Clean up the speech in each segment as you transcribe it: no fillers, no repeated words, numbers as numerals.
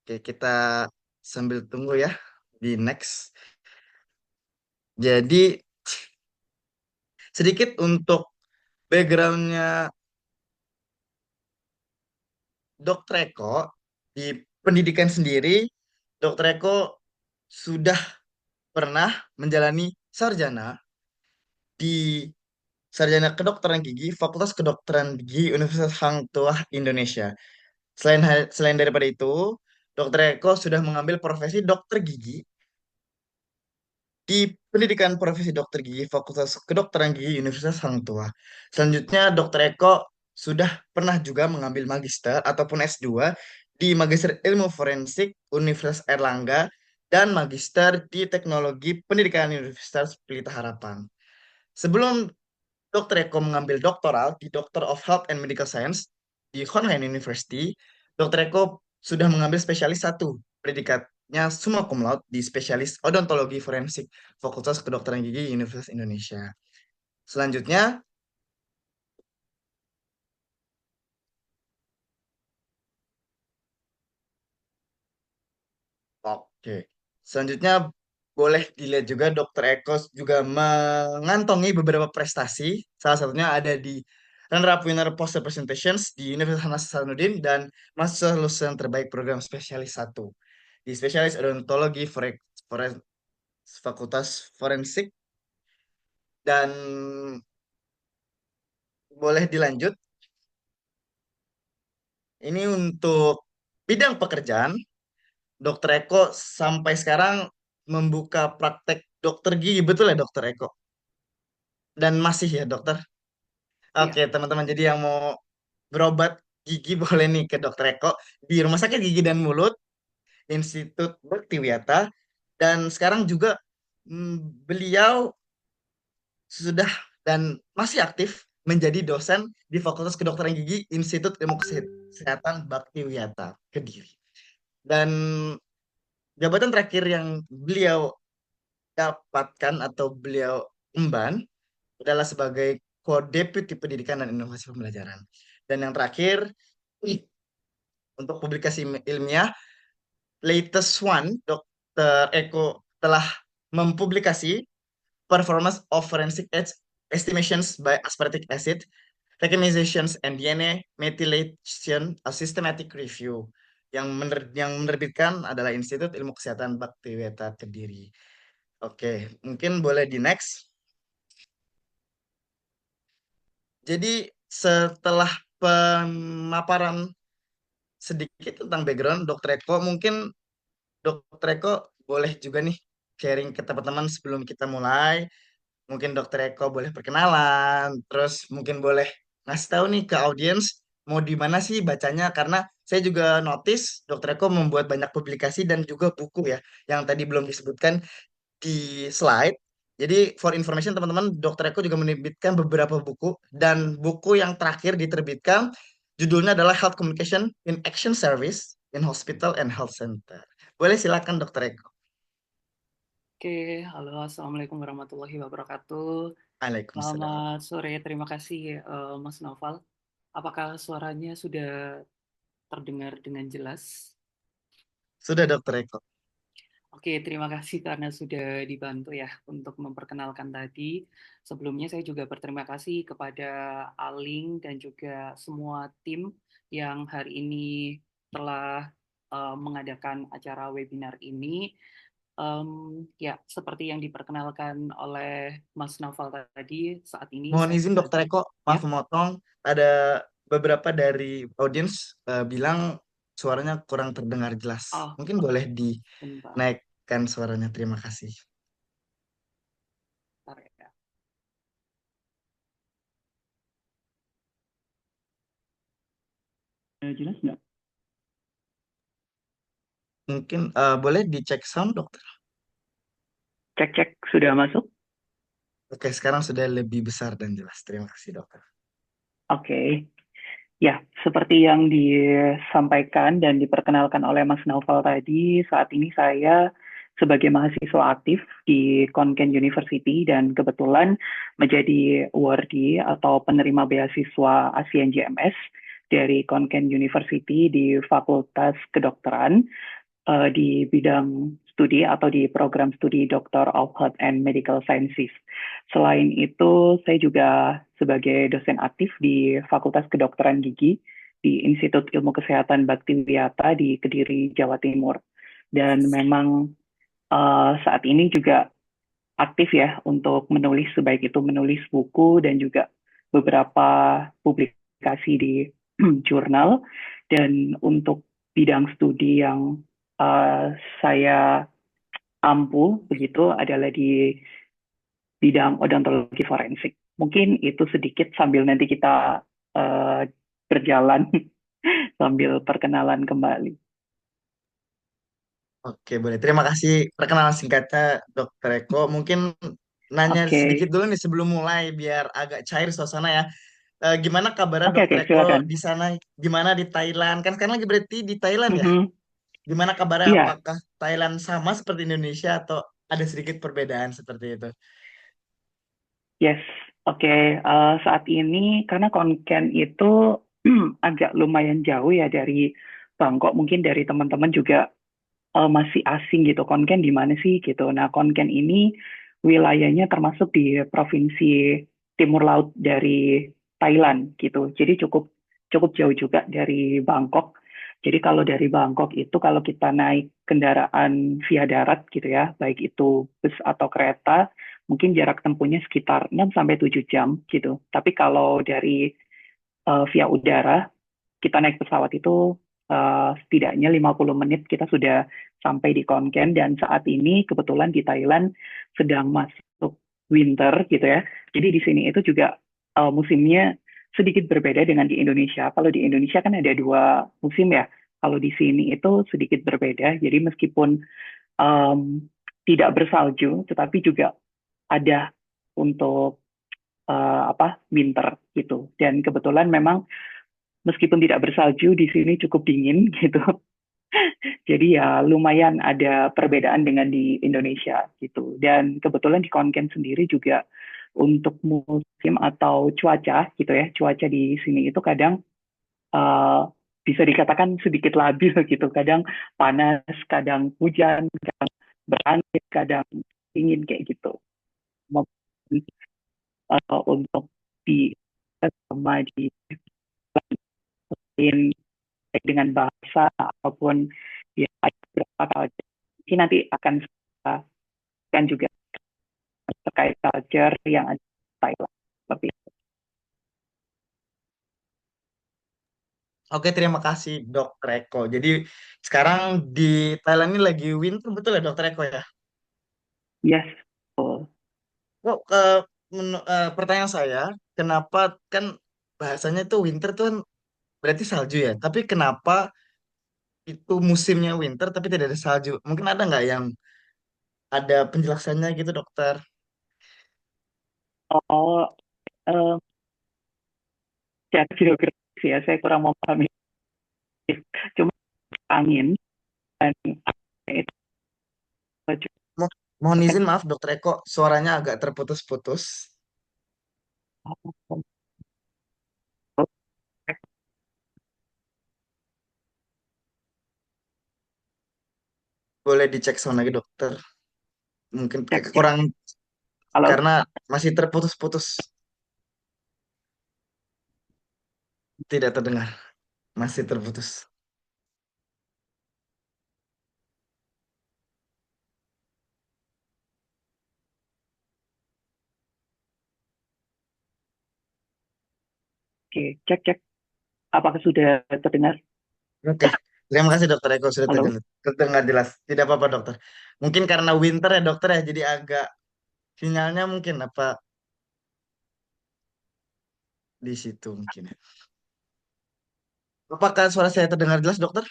Oke, kita sambil tunggu ya di next. Jadi sedikit untuk backgroundnya Dokter Eko di pendidikan sendiri, Dokter Eko sudah pernah menjalani sarjana di Sarjana Kedokteran Gigi, Fakultas Kedokteran Gigi Universitas Hang Tuah Indonesia. Selain daripada itu, Dokter Eko sudah mengambil profesi dokter gigi di pendidikan profesi dokter gigi Fakultas Kedokteran Gigi Universitas Hang Tuah. Selanjutnya, Dokter Eko sudah pernah juga mengambil magister ataupun S2 di Magister Ilmu Forensik Universitas Erlangga dan Magister di Teknologi Pendidikan Universitas Pelita Harapan. Sebelum Dr. Eko mengambil doktoral di Doctor of Health and Medical Science di Hohenheim University. Dr. Eko sudah mengambil spesialis satu, predikatnya summa cum laude di spesialis odontologi forensik Fakultas Kedokteran Gigi Universitas Indonesia. Selanjutnya, oke. Selanjutnya boleh dilihat juga Dr. Eko juga mengantongi beberapa prestasi. Salah satunya ada di runner-up winner poster presentations di Universitas Hasanuddin dan mahasiswa lulusan terbaik program spesialis satu di spesialis odontologi Fakultas Forensik dan boleh dilanjut. Ini untuk bidang pekerjaan, Dr. Eko sampai sekarang membuka praktek dokter gigi, betul ya Dokter Eko? Dan masih ya dokter? Iya, Oke, teman-teman. Jadi yang mau berobat gigi boleh nih ke Dokter Eko di Rumah Sakit Gigi dan Mulut Institut Baktiwiata. Dan sekarang juga beliau sudah dan masih aktif menjadi dosen di Fakultas Kedokteran Gigi Institut Ilmu Kesehatan Baktiwiata Kediri. Dan jabatan terakhir yang beliau dapatkan atau beliau emban adalah sebagai Co-Deputy Pendidikan dan Inovasi Pembelajaran. Dan yang terakhir, untuk publikasi ilmiah, latest one, Dr. Eko telah mempublikasi Performance of Forensic Edge Estimations by Aspartic Acid, Recognitions and DNA Methylation, a Systematic Review. Yang menerbitkan adalah Institut Ilmu Kesehatan Baktiwiata Kediri. Oke, mungkin boleh di next. Jadi setelah pemaparan sedikit tentang background Dokter Eko, mungkin Dokter Eko boleh juga nih sharing ke teman-teman sebelum kita mulai. Mungkin Dokter Eko boleh perkenalan, terus mungkin boleh ngasih tahu nih ke audiens mau di mana sih bacanya, karena saya juga notice Dokter Eko membuat banyak publikasi dan juga buku ya, yang tadi belum disebutkan di slide. Jadi for information teman-teman, Dokter Eko juga menerbitkan beberapa buku dan buku yang terakhir diterbitkan judulnya adalah Health Communication in Action Service in Hospital and Health Center. Boleh silakan Dokter Eko. oke. Halo, Assalamualaikum warahmatullahi wabarakatuh. Waalaikumsalam. Selamat sore, terima kasih Mas Noval. Apakah suaranya sudah terdengar dengan jelas? Sudah Dokter Eko. Oke, terima kasih karena sudah dibantu ya untuk memperkenalkan tadi. Sebelumnya saya juga berterima kasih kepada Aling dan juga semua tim yang hari ini telah mengadakan acara webinar ini. Ya, seperti yang diperkenalkan oleh Mas Naufal tadi, saat ini Mohon saya izin Dokter berada, Eko, ya, maaf memotong. Ada beberapa dari audiens bilang suaranya kurang terdengar jelas. oh, Mungkin oke, boleh bentar, dinaikkan suaranya. Terima kasih. bentar ya. Jelas nggak? Mungkin boleh dicek sound, Dokter. Cek, cek, sudah masuk? Oke, sekarang sudah lebih besar dan jelas. Terima kasih, Dokter. Oke. Ya, seperti yang disampaikan dan diperkenalkan oleh Mas Naufal tadi, saat ini saya sebagai mahasiswa aktif di Konken University dan kebetulan menjadi awardee atau penerima beasiswa ASEAN GMS dari Konken University di Fakultas Kedokteran di bidang studi atau di program studi Doctor of Health and Medical Sciences. Selain itu, saya juga sebagai dosen aktif di Fakultas Kedokteran Gigi di Institut Ilmu Kesehatan Baktiwiyata di Kediri, Jawa Timur. Dan memang saat ini juga aktif ya untuk menulis, sebaik itu menulis buku dan juga beberapa publikasi di jurnal. Dan untuk bidang studi yang uh, saya ampu begitu adalah di bidang odontologi forensik. Mungkin itu sedikit sambil nanti kita uh, berjalan sambil perkenalan kembali. Oke, boleh. Terima kasih perkenalan singkatnya, Dokter Eko. Mungkin nanya Oke, sedikit dulu nih sebelum mulai, biar agak cair suasana ya. Gimana kabarnya oke, Dokter oke, Eko silakan. di sana? Gimana di Thailand? Kan sekarang lagi berarti di Thailand ya? Mhm. Gimana kabarnya? Iya, Apakah Thailand sama seperti Indonesia atau ada sedikit perbedaan seperti itu? yes, oke. Saat ini karena Konken itu agak lumayan jauh ya dari Bangkok, mungkin dari teman-teman juga masih asing gitu. Konken di mana sih gitu. Nah, Konken ini wilayahnya termasuk di provinsi Timur Laut dari Thailand gitu. Jadi cukup cukup jauh juga dari Bangkok. Jadi kalau dari Bangkok itu kalau kita naik kendaraan via darat gitu ya, baik itu bus atau kereta, mungkin jarak tempuhnya sekitar 6 sampai 7 jam gitu. Tapi kalau dari via udara, kita naik pesawat itu setidaknya 50 menit kita sudah sampai di Konken. Dan saat ini kebetulan di Thailand sedang masuk winter gitu ya. Jadi di sini itu juga musimnya sedikit berbeda dengan di Indonesia. Kalau di Indonesia kan ada dua musim ya. Kalau di sini itu sedikit berbeda. Jadi meskipun em, tidak bersalju, tetapi juga ada untuk winter gitu. Dan kebetulan memang meskipun tidak bersalju di sini cukup dingin gitu. Jadi ya lumayan ada perbedaan dengan di Indonesia gitu. Dan kebetulan di Konken sendiri juga untuk musim atau cuaca gitu ya, cuaca di sini itu kadang uh, bisa dikatakan sedikit labil gitu. Kadang panas, kadang hujan, kadang berangin, kadang dingin kayak gitu. Maupun, untuk di sama di lain baik dengan bahasa ataupun ya beberapa culture. Mungkin nanti akan saya akan juga terkait culture yang ada di Thailand. Seperti itu. Oke, terima kasih Dokter Eko. Jadi sekarang di Thailand ini lagi winter betul ya Dokter Eko ya? Yes, betul. Kok pertanyaan saya, kenapa kan bahasanya itu winter tuh kan berarti salju ya? Tapi kenapa itu musimnya winter tapi tidak ada salju? Mungkin ada nggak yang ada penjelasannya gitu dokter? Oh, eh, secara geografis ya, saya kurang memahami. Cuma angin dan itu Mo- Mohon akan izin maaf dokter Eko, suaranya agak terputus-putus. Boleh dicek sound lagi dokter. Mungkin cek cek. kurang Halo, karena masih terputus-putus, tidak terdengar, masih terputus. oke, cek cek. Apakah sudah terdengar? Oke, terima kasih dokter Eko sudah Halo, terdengar jelas. Tidak apa-apa dokter. Mungkin karena winter ya dokter ya, jadi agak sinyalnya mungkin apa di situ mungkin ya. Apakah suara saya terdengar jelas dokter?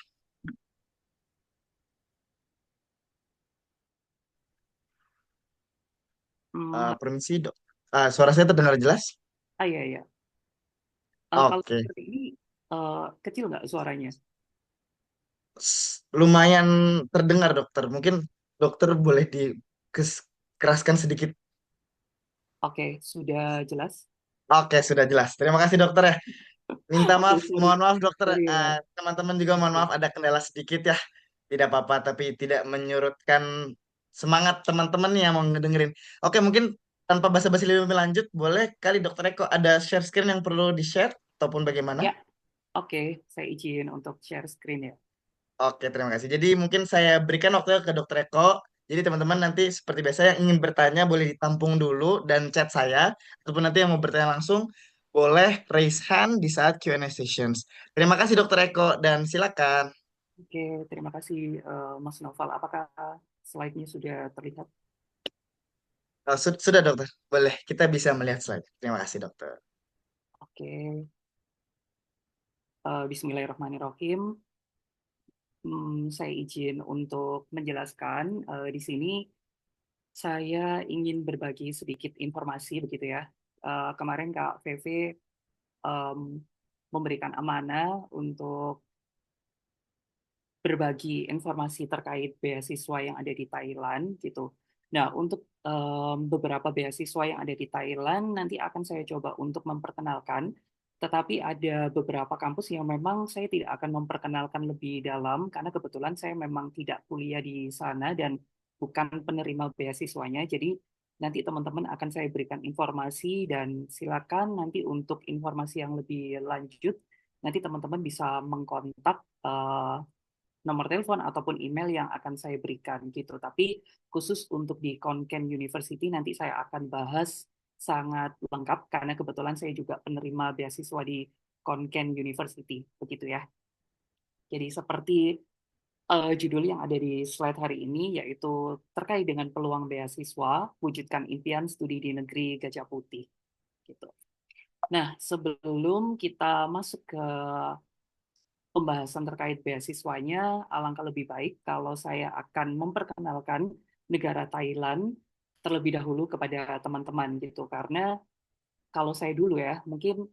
hmm, Permisi dok. Suara saya terdengar jelas? iya ya. Kalau Oke. seperti ini kecil nggak suaranya? Lumayan terdengar dokter. Mungkin dokter boleh dikeraskan sedikit. Oke, sudah jelas. Oke, sudah jelas. Terima kasih dokter ya. Minta Oke, maaf, sorry. mohon maaf dokter. Sorry ya. Teman-teman juga mohon Oke. maaf ada kendala sedikit ya. Tidak apa-apa, tapi tidak menyurutkan semangat teman-teman yang mau ngedengerin. Oke, mungkin tanpa basa-basi lebih lanjut, boleh kali dokter Eko ada share screen yang perlu di-share ataupun bagaimana? Ya, oke. Saya izin untuk share screen ya. Oke, terima kasih. Jadi mungkin saya berikan waktu ke dokter Eko. Jadi teman-teman nanti seperti biasa yang ingin bertanya boleh ditampung dulu dan chat saya. Ataupun nanti yang mau bertanya langsung boleh raise hand di saat Q&A sessions. Terima kasih dokter Eko dan silakan. Oke, terima kasih Mas Noval. Apakah slide-nya sudah terlihat? Sudah dokter, boleh kita bisa melihat slide. Terima kasih dokter. Oke, Bismillahirrahmanirrahim. Saya izin untuk menjelaskan di sini saya ingin berbagi sedikit informasi begitu ya. Kemarin Kak VV em, memberikan amanah untuk berbagi informasi terkait beasiswa yang ada di Thailand gitu. Nah, untuk beberapa beasiswa yang ada di Thailand nanti akan saya coba untuk memperkenalkan, tetapi ada beberapa kampus yang memang saya tidak akan memperkenalkan lebih dalam karena kebetulan saya memang tidak kuliah di sana dan bukan penerima beasiswanya. Jadi nanti teman-teman akan saya berikan informasi dan silakan nanti untuk informasi yang lebih lanjut nanti teman-teman bisa mengkontak nomor telepon ataupun email yang akan saya berikan gitu. Tapi khusus untuk di Konken University nanti saya akan bahas sangat lengkap karena kebetulan saya juga penerima beasiswa di Konken University begitu ya. Jadi seperti judul yang ada di slide hari ini yaitu terkait dengan peluang beasiswa wujudkan impian studi di negeri Gajah Putih gitu. Nah, sebelum kita masuk ke pembahasan terkait beasiswanya, alangkah lebih baik kalau saya akan memperkenalkan negara Thailand terlebih dahulu kepada teman-teman gitu. Karena kalau saya dulu ya, mungkin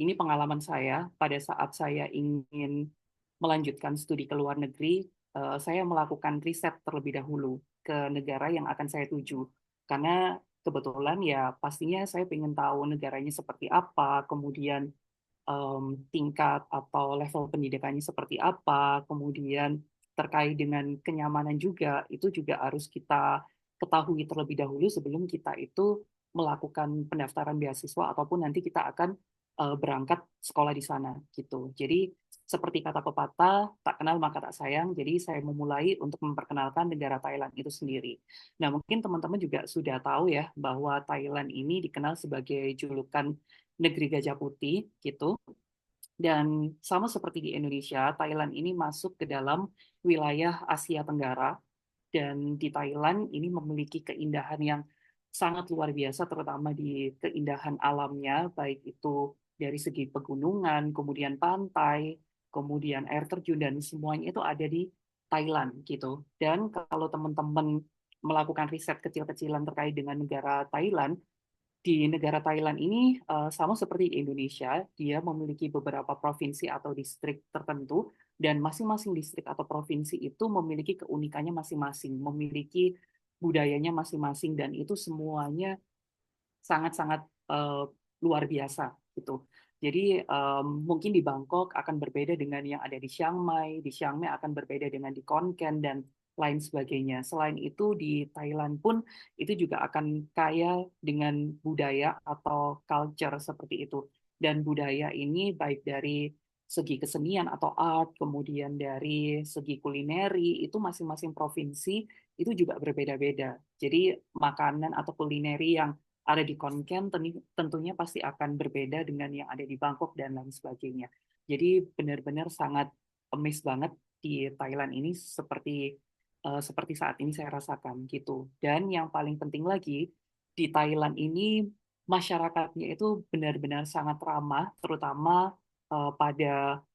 ini pengalaman saya pada saat saya ingin melanjutkan studi ke luar negeri, saya melakukan riset terlebih dahulu ke negara yang akan saya tuju. Karena kebetulan ya pastinya saya ingin tahu negaranya seperti apa, kemudian tingkat atau level pendidikannya seperti apa, kemudian terkait dengan kenyamanan juga, itu juga harus kita ketahui terlebih dahulu sebelum kita itu melakukan pendaftaran beasiswa ataupun nanti kita akan berangkat sekolah di sana gitu. Jadi seperti kata pepatah, tak kenal maka tak sayang. Jadi saya memulai untuk memperkenalkan negara Thailand itu sendiri. Nah, mungkin teman-teman juga sudah tahu ya bahwa Thailand ini dikenal sebagai julukan negeri gajah putih gitu. Dan sama seperti di Indonesia, Thailand ini masuk ke dalam wilayah Asia Tenggara dan di Thailand ini memiliki keindahan yang sangat luar biasa terutama di keindahan alamnya baik itu dari segi pegunungan, kemudian pantai, kemudian air terjun dan semuanya itu ada di Thailand gitu. Dan kalau teman-teman melakukan riset kecil-kecilan terkait dengan negara Thailand, di negara Thailand ini sama seperti di Indonesia, dia memiliki beberapa provinsi atau distrik tertentu, dan masing-masing distrik atau provinsi itu memiliki keunikannya masing-masing, memiliki budayanya masing-masing, dan itu semuanya sangat-sangat luar biasa gitu. Jadi mungkin di Bangkok akan berbeda dengan yang ada di Chiang Mai akan berbeda dengan di Khon Kaen dan lain sebagainya. Selain itu di Thailand pun itu juga akan kaya dengan budaya atau culture seperti itu. Dan budaya ini baik dari segi kesenian atau art, kemudian dari segi kulineri, itu masing-masing provinsi itu juga berbeda-beda. Jadi makanan atau kulineri yang ada di Konken tentunya pasti akan berbeda dengan yang ada di Bangkok dan lain sebagainya. Jadi benar-benar sangat amazed banget di Thailand ini seperti saat ini saya rasakan gitu. Dan yang paling penting lagi di Thailand ini masyarakatnya itu benar-benar sangat ramah, terutama pada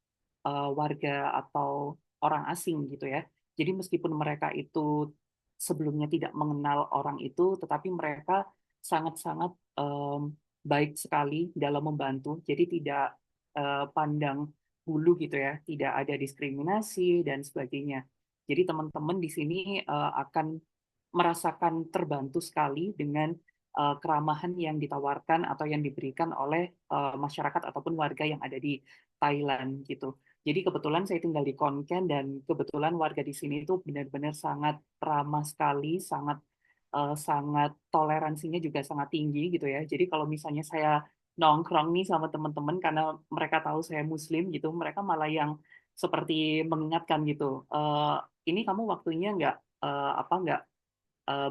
warga atau orang asing gitu ya. Jadi meskipun mereka itu sebelumnya tidak mengenal orang itu, tetapi mereka sangat-sangat baik sekali dalam membantu. Jadi tidak pandang bulu gitu ya, tidak ada diskriminasi dan sebagainya. Jadi teman-teman di sini akan merasakan terbantu sekali dengan keramahan yang ditawarkan atau yang diberikan oleh masyarakat ataupun warga yang ada di Thailand gitu. Jadi kebetulan saya tinggal di Khon Kaen dan kebetulan warga di sini itu benar-benar sangat ramah sekali, sangat toleransinya juga sangat tinggi gitu ya. Jadi kalau misalnya saya nongkrong nih sama teman-teman karena mereka tahu saya Muslim gitu, mereka malah yang seperti mengingatkan gitu. Ini kamu waktunya nggak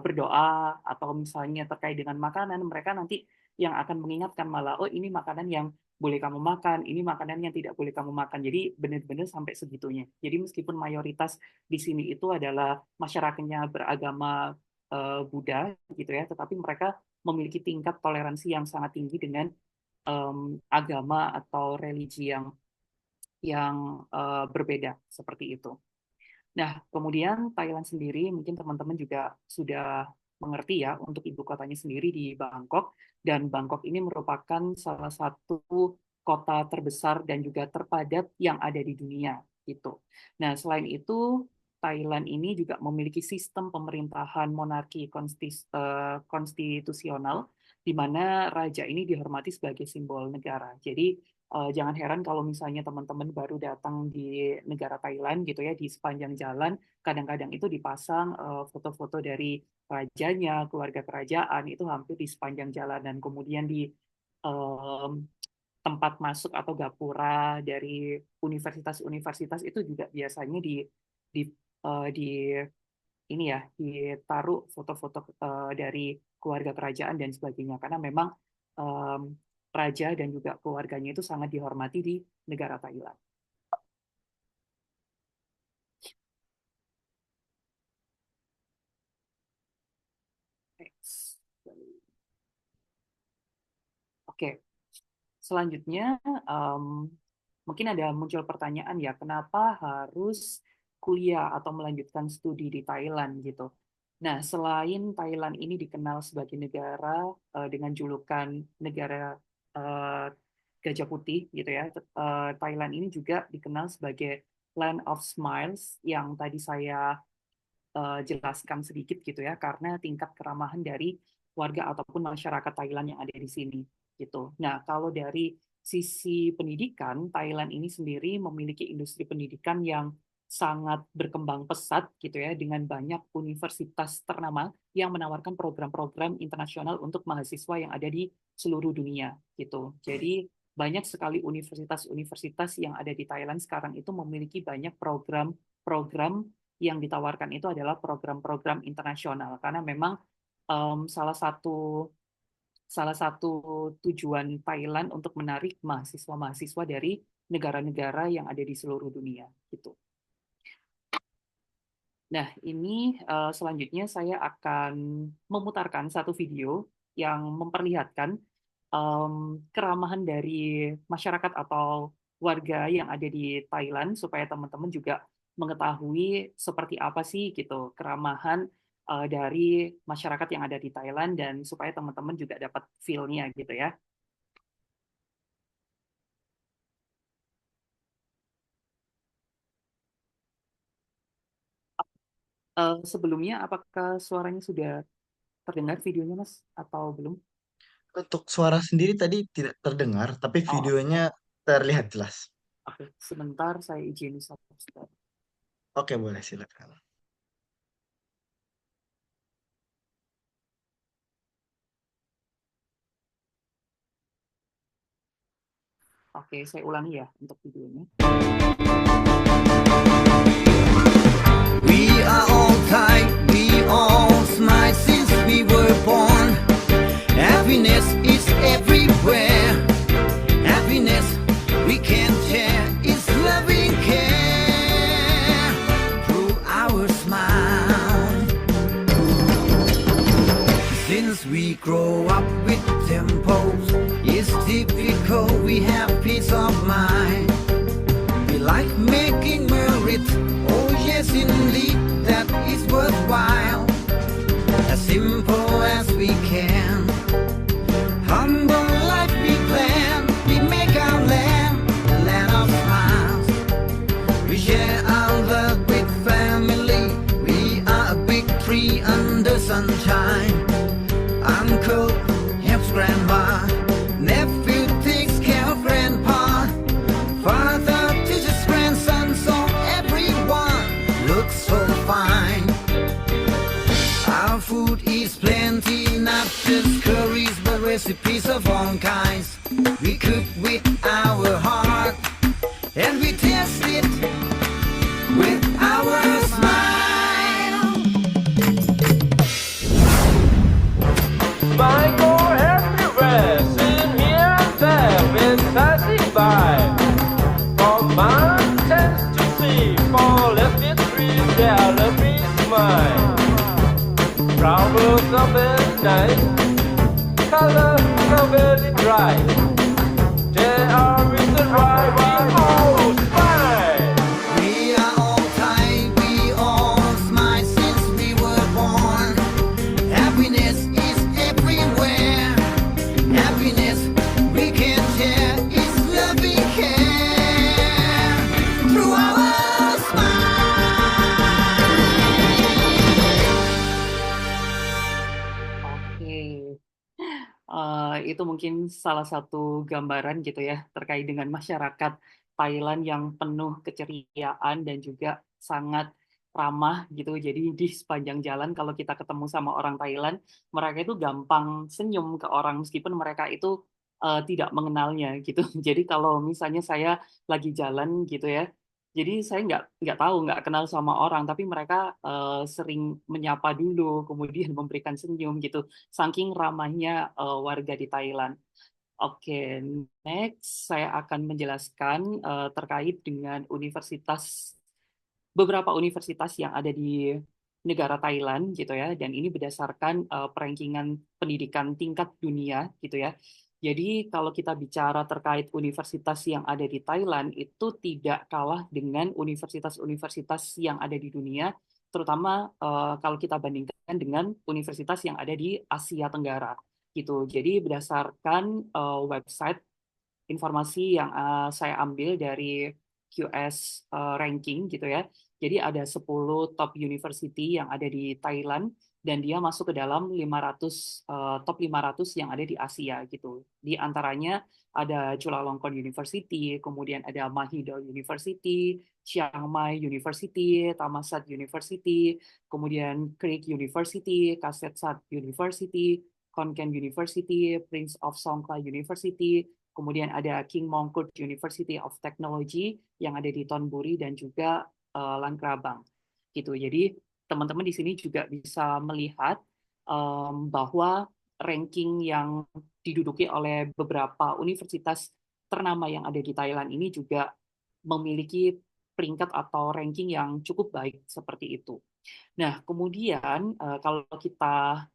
berdoa atau misalnya terkait dengan makanan, mereka nanti yang akan mengingatkan malah, oh ini makanan yang boleh kamu makan, ini makanan yang tidak boleh kamu makan. Jadi benar-benar sampai segitunya. Jadi meskipun mayoritas di sini itu adalah masyarakatnya beragama Buddha gitu ya, tetapi mereka memiliki tingkat toleransi yang sangat tinggi dengan agama atau religi yang berbeda seperti itu. Nah, kemudian Thailand sendiri mungkin teman-teman juga sudah mengerti ya untuk ibu kotanya sendiri di Bangkok, dan Bangkok ini merupakan salah satu kota terbesar dan juga terpadat yang ada di dunia gitu. Nah, selain itu Thailand ini juga memiliki sistem pemerintahan monarki konstitusional di mana raja ini dihormati sebagai simbol negara. Jadi jangan heran kalau misalnya teman-teman baru datang di negara Thailand gitu ya, di sepanjang jalan kadang-kadang itu dipasang foto-foto dari rajanya, keluarga kerajaan itu hampir di sepanjang jalan, dan kemudian di tempat masuk atau gapura dari universitas-universitas itu juga biasanya di di ini ya ditaruh foto-foto dari keluarga kerajaan dan sebagainya, karena memang raja dan juga keluarganya itu sangat dihormati di negara Thailand. Oke, selanjutnya mungkin ada muncul pertanyaan ya, kenapa harus kuliah atau melanjutkan studi di Thailand gitu. Nah, selain Thailand ini dikenal sebagai negara dengan julukan negara Gajah Putih gitu ya, Thailand ini juga dikenal sebagai Land of Smiles yang tadi saya jelaskan sedikit gitu ya, karena tingkat keramahan dari warga ataupun masyarakat Thailand yang ada di sini gitu. Nah, kalau dari sisi pendidikan, Thailand ini sendiri memiliki industri pendidikan yang sangat berkembang pesat gitu ya, dengan banyak universitas ternama yang menawarkan program-program internasional untuk mahasiswa yang ada di seluruh dunia gitu. Jadi banyak sekali universitas-universitas yang ada di Thailand sekarang itu memiliki banyak program-program yang ditawarkan itu adalah program-program internasional, karena memang salah satu tujuan Thailand untuk menarik mahasiswa-mahasiswa dari negara-negara yang ada di seluruh dunia gitu. Nah, ini selanjutnya saya akan memutarkan satu video yang memperlihatkan keramahan dari masyarakat atau warga yang ada di Thailand supaya teman-teman juga mengetahui seperti apa sih gitu keramahan dari masyarakat yang ada di Thailand, dan supaya teman-teman juga dapat feel-nya gitu ya. Sebelumnya apakah suaranya sudah terdengar videonya Mas atau belum? Untuk suara sendiri tadi tidak terdengar, tapi videonya terlihat jelas. Oke, sebentar saya izin subscribe. Oke, boleh silakan. Oke, saya ulangi ya untuk videonya. We are all Thai, we all smile since we were born. Happiness is everywhere. Happiness we can share is loving care through our smile. Since we grow up with tempos, it's typical we have peace of mind. We like making merit, oh yes indeed, that is worthwhile. As simple as we can, humble life we plan. We make our land, the land of smiles. We share our love with family. We are a big tree under sunshine. Uncle recipes of all kinds. We cook with our heart, and we taste it with our smile. Might go everywhere, sitting here and there, been passing by. From mountains to sea, for lifted trees, their lovely smile. Flowers are very nice, colors are very bright. They are reason why we all smile. We are all tight, we all smile since we were born. Happiness is everywhere. Happiness we can share is love we care through our smile. Oke. Itu mungkin salah satu gambaran gitu ya terkait dengan masyarakat Thailand yang penuh keceriaan dan juga sangat ramah gitu. Jadi di sepanjang jalan kalau kita ketemu sama orang Thailand, mereka itu gampang senyum ke orang meskipun mereka itu tidak mengenalnya gitu. Jadi kalau misalnya saya lagi jalan gitu ya, jadi saya nggak kenal sama orang, tapi mereka sering menyapa dulu, kemudian memberikan senyum gitu. Saking ramahnya warga di Thailand. Oke, next saya akan menjelaskan terkait dengan beberapa universitas yang ada di negara Thailand gitu ya, dan ini berdasarkan perankingan pendidikan tingkat dunia gitu ya. Jadi kalau kita bicara terkait universitas yang ada di Thailand itu tidak kalah dengan universitas-universitas yang ada di dunia, terutama kalau kita bandingkan dengan universitas yang ada di Asia Tenggara gitu. Jadi berdasarkan website informasi yang saya ambil dari QS ranking gitu ya. Jadi ada 10 top university yang ada di Thailand dan dia masuk ke dalam 500 top 500 yang ada di Asia gitu. Di antaranya ada Chulalongkorn University, kemudian ada Mahidol University, Chiang Mai University, Thammasat University, kemudian Creek University, Kasetsat University, Khon Kaen University, Prince of Songkhla University, kemudian ada King Mongkut University of Technology yang ada di Thonburi dan juga Langkrabang gitu. Jadi teman-teman di sini juga bisa melihat bahwa ranking yang diduduki oleh beberapa universitas ternama yang ada di Thailand ini juga memiliki peringkat atau ranking yang cukup baik seperti itu. Nah, kemudian kalau kita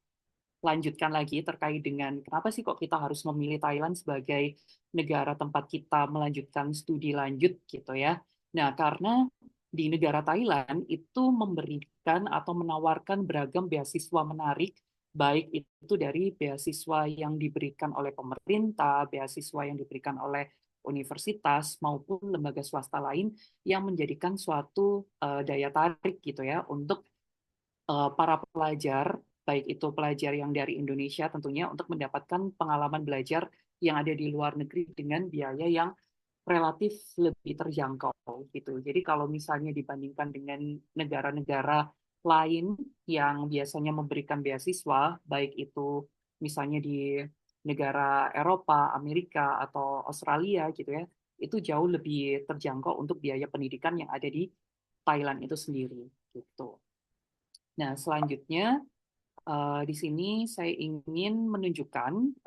lanjutkan lagi terkait dengan kenapa sih kok kita harus memilih Thailand sebagai negara tempat kita melanjutkan studi lanjut gitu ya. Nah, karena di negara Thailand itu memberikan atau menawarkan beragam beasiswa menarik, baik itu dari beasiswa yang diberikan oleh pemerintah, beasiswa yang diberikan oleh universitas maupun lembaga swasta lain yang menjadikan suatu daya tarik gitu ya untuk para pelajar, baik itu pelajar yang dari Indonesia tentunya untuk mendapatkan pengalaman belajar yang ada di luar negeri dengan biaya yang relatif lebih terjangkau gitu. Jadi kalau misalnya dibandingkan dengan negara-negara lain yang biasanya memberikan beasiswa, baik itu misalnya di negara Eropa, Amerika, atau Australia gitu ya, itu jauh lebih terjangkau untuk biaya pendidikan yang ada di Thailand itu sendiri gitu. Nah, selanjutnya di sini saya ingin menunjukkan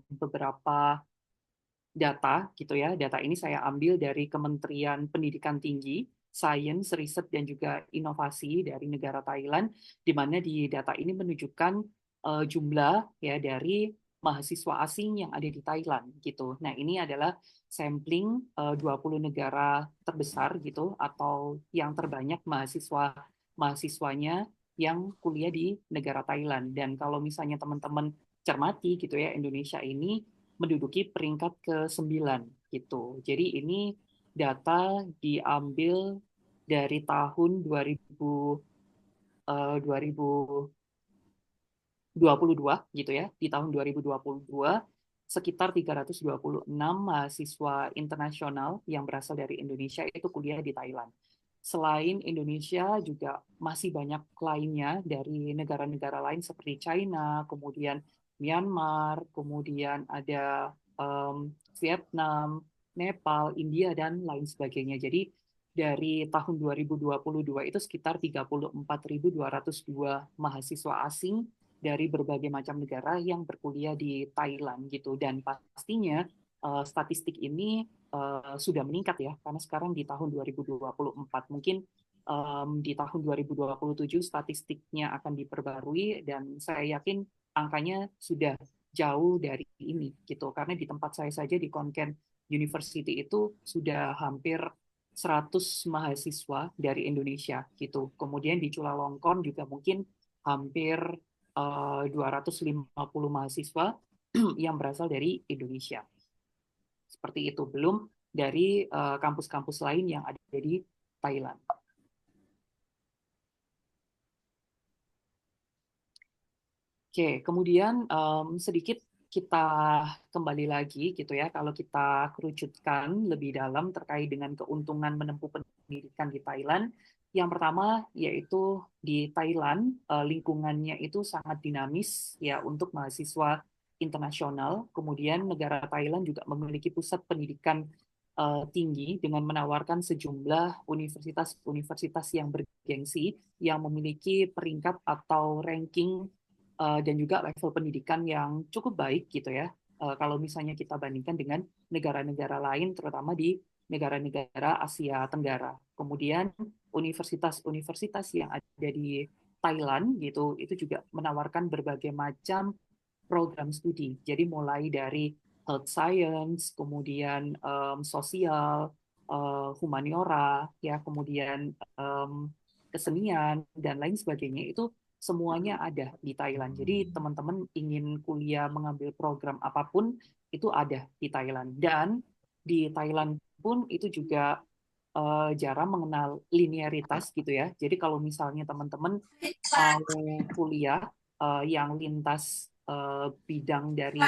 beberapa data gitu ya. Data ini saya ambil dari Kementerian Pendidikan Tinggi, Sains, Riset dan juga Inovasi dari negara Thailand, di mana di data ini menunjukkan jumlah ya dari mahasiswa asing yang ada di Thailand gitu. Nah, ini adalah sampling 20 negara terbesar gitu atau yang terbanyak mahasiswanya yang kuliah di negara Thailand. Dan kalau misalnya teman-teman cermati gitu ya, Indonesia ini menduduki peringkat ke-9 gitu. Jadi ini data diambil dari tahun 2022 gitu ya. Di tahun 2022 sekitar 326 mahasiswa internasional yang berasal dari Indonesia itu kuliah di Thailand. Selain Indonesia juga masih banyak lainnya dari negara-negara lain seperti China, kemudian Myanmar, kemudian ada Vietnam, Nepal, India, dan lain sebagainya. Jadi dari tahun 2022 itu sekitar 34.202 mahasiswa asing dari berbagai macam negara yang berkuliah di Thailand gitu. Dan pastinya statistik ini sudah meningkat ya, karena sekarang di tahun 2024 mungkin di tahun 2027 statistiknya akan diperbarui dan saya yakin angkanya sudah jauh dari ini gitu, karena di tempat saya saja di Konken University itu sudah hampir 100 mahasiswa dari Indonesia gitu. Kemudian di Chulalongkorn juga mungkin hampir 250 mahasiswa yang berasal dari Indonesia. Seperti itu, belum dari kampus-kampus lain yang ada di Thailand. Oke, kemudian sedikit kita kembali lagi gitu ya, kalau kita kerucutkan lebih dalam terkait dengan keuntungan menempuh pendidikan di Thailand. Yang pertama yaitu di Thailand lingkungannya itu sangat dinamis ya untuk mahasiswa internasional. Kemudian negara Thailand juga memiliki pusat pendidikan tinggi dengan menawarkan sejumlah universitas-universitas yang bergengsi yang memiliki peringkat atau ranking dan juga level pendidikan yang cukup baik gitu ya. Kalau misalnya kita bandingkan dengan negara-negara lain, terutama di negara-negara Asia Tenggara. Kemudian universitas-universitas yang ada di Thailand gitu, itu juga menawarkan berbagai macam program studi. Jadi mulai dari health science, kemudian sosial, humaniora, ya, kemudian kesenian dan lain sebagainya itu semuanya ada di Thailand. Jadi teman-teman ingin kuliah mengambil program apapun itu ada di Thailand. Dan di Thailand pun itu juga jarang mengenal linearitas gitu ya. Jadi kalau misalnya teman-teman mau kuliah yang lintas bidang dari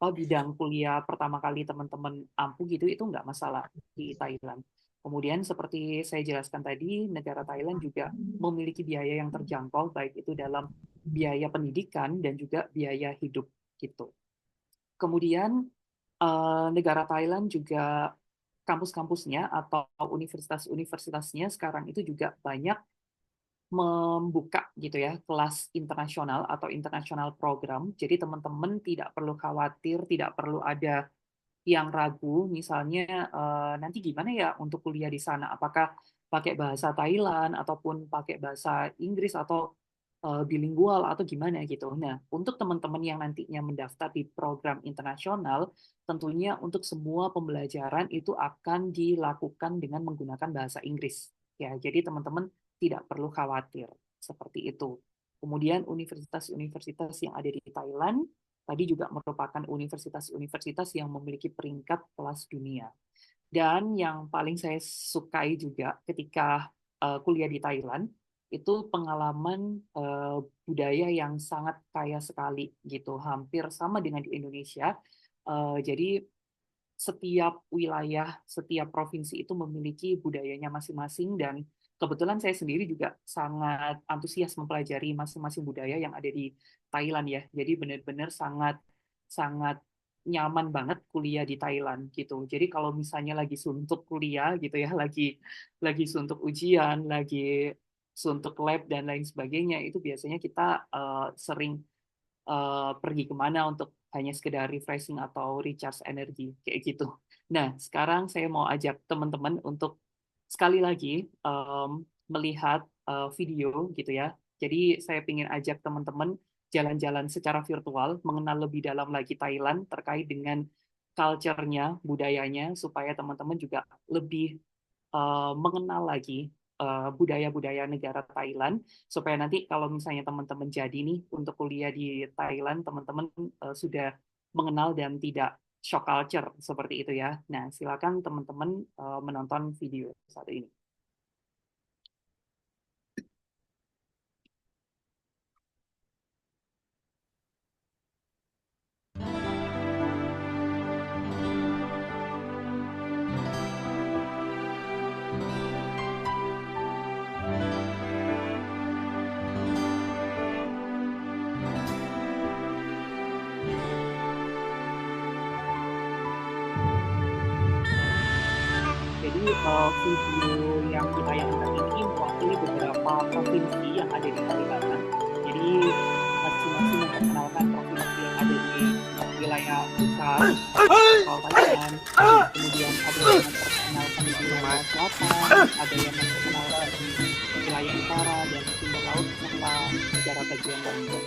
bidang kuliah pertama kali teman-teman ampuh gitu, itu nggak masalah di Thailand. Kemudian seperti saya jelaskan tadi, negara Thailand juga memiliki biaya yang terjangkau, baik itu dalam biaya pendidikan dan juga biaya hidup gitu. Kemudian negara Thailand juga kampus-kampusnya atau universitas-universitasnya sekarang itu juga banyak membuka gitu ya kelas internasional atau internasional program. Jadi teman-teman tidak perlu khawatir, tidak perlu ada yang ragu, misalnya nanti gimana ya untuk kuliah di sana, apakah pakai bahasa Thailand ataupun pakai bahasa Inggris atau bilingual atau gimana gitu. Nah, untuk teman-teman yang nantinya mendaftar di program internasional, tentunya untuk semua pembelajaran itu akan dilakukan dengan menggunakan bahasa Inggris. Ya, jadi teman-teman tidak perlu khawatir seperti itu. Kemudian universitas-universitas yang ada di Thailand tadi juga merupakan universitas-universitas yang memiliki peringkat kelas dunia. Dan yang paling saya sukai juga ketika kuliah di Thailand, itu pengalaman budaya yang sangat kaya sekali gitu, hampir sama dengan di Indonesia. Jadi setiap wilayah, setiap provinsi itu memiliki budayanya masing-masing dan kebetulan saya sendiri juga sangat antusias mempelajari masing-masing budaya yang ada di Thailand ya. Jadi benar-benar sangat nyaman banget kuliah di Thailand gitu. Jadi kalau misalnya lagi suntuk kuliah gitu ya, lagi suntuk ujian, lagi suntuk lab dan lain sebagainya, itu biasanya kita sering pergi kemana untuk hanya sekedar refreshing atau recharge energi kayak gitu. Nah, sekarang saya mau ajak teman-teman untuk sekali lagi melihat video gitu ya. Jadi saya ingin ajak teman-teman jalan-jalan secara virtual, mengenal lebih dalam lagi Thailand terkait dengan culture-nya, budayanya, supaya teman-teman juga lebih mengenal lagi budaya-budaya negara Thailand, supaya nanti kalau misalnya teman-teman jadi nih untuk kuliah di Thailand, teman-teman sudah mengenal dan tidak shock culture seperti itu ya. Nah, silakan teman-teman menonton video satu ini. Jadi video yang ditayangkan ini mewakili beberapa provinsi yang ada di Kalimantan. Jadi masing-masing memperkenalkan provinsi yang ada di wilayah pusat, Kalimantan, kemudian ada yang memperkenalkan di wilayah selatan, ada yang memperkenalkan di wilayah utara dan timur laut serta negara bagian lainnya.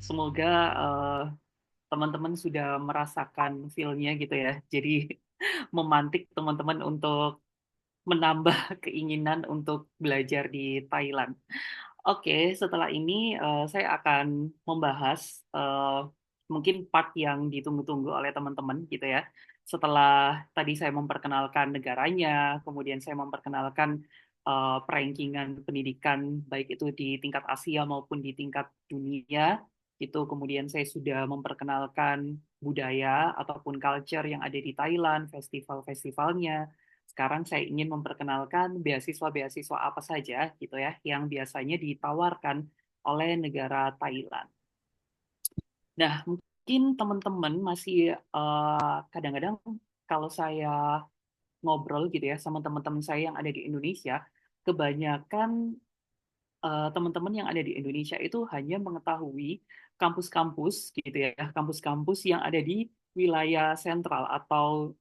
Semoga teman-teman sudah merasakan feel-nya gitu ya. Jadi memantik teman-teman untuk menambah keinginan untuk belajar di Thailand. Oke, setelah ini saya akan membahas mungkin part yang ditunggu-tunggu oleh teman-teman gitu ya. Setelah tadi saya memperkenalkan negaranya, kemudian saya memperkenalkan perankingan pendidikan baik itu di tingkat Asia maupun di tingkat dunia, itu kemudian saya sudah memperkenalkan budaya ataupun culture yang ada di Thailand, festival-festivalnya. Sekarang saya ingin memperkenalkan beasiswa-beasiswa apa saja gitu ya yang biasanya ditawarkan oleh negara Thailand. Nah, mungkin teman-teman masih kadang-kadang kalau saya ngobrol gitu ya sama teman-teman saya yang ada di Indonesia, kebanyakan teman-teman yang ada di Indonesia itu hanya mengetahui kampus-kampus gitu ya, kampus-kampus yang ada di wilayah sentral atau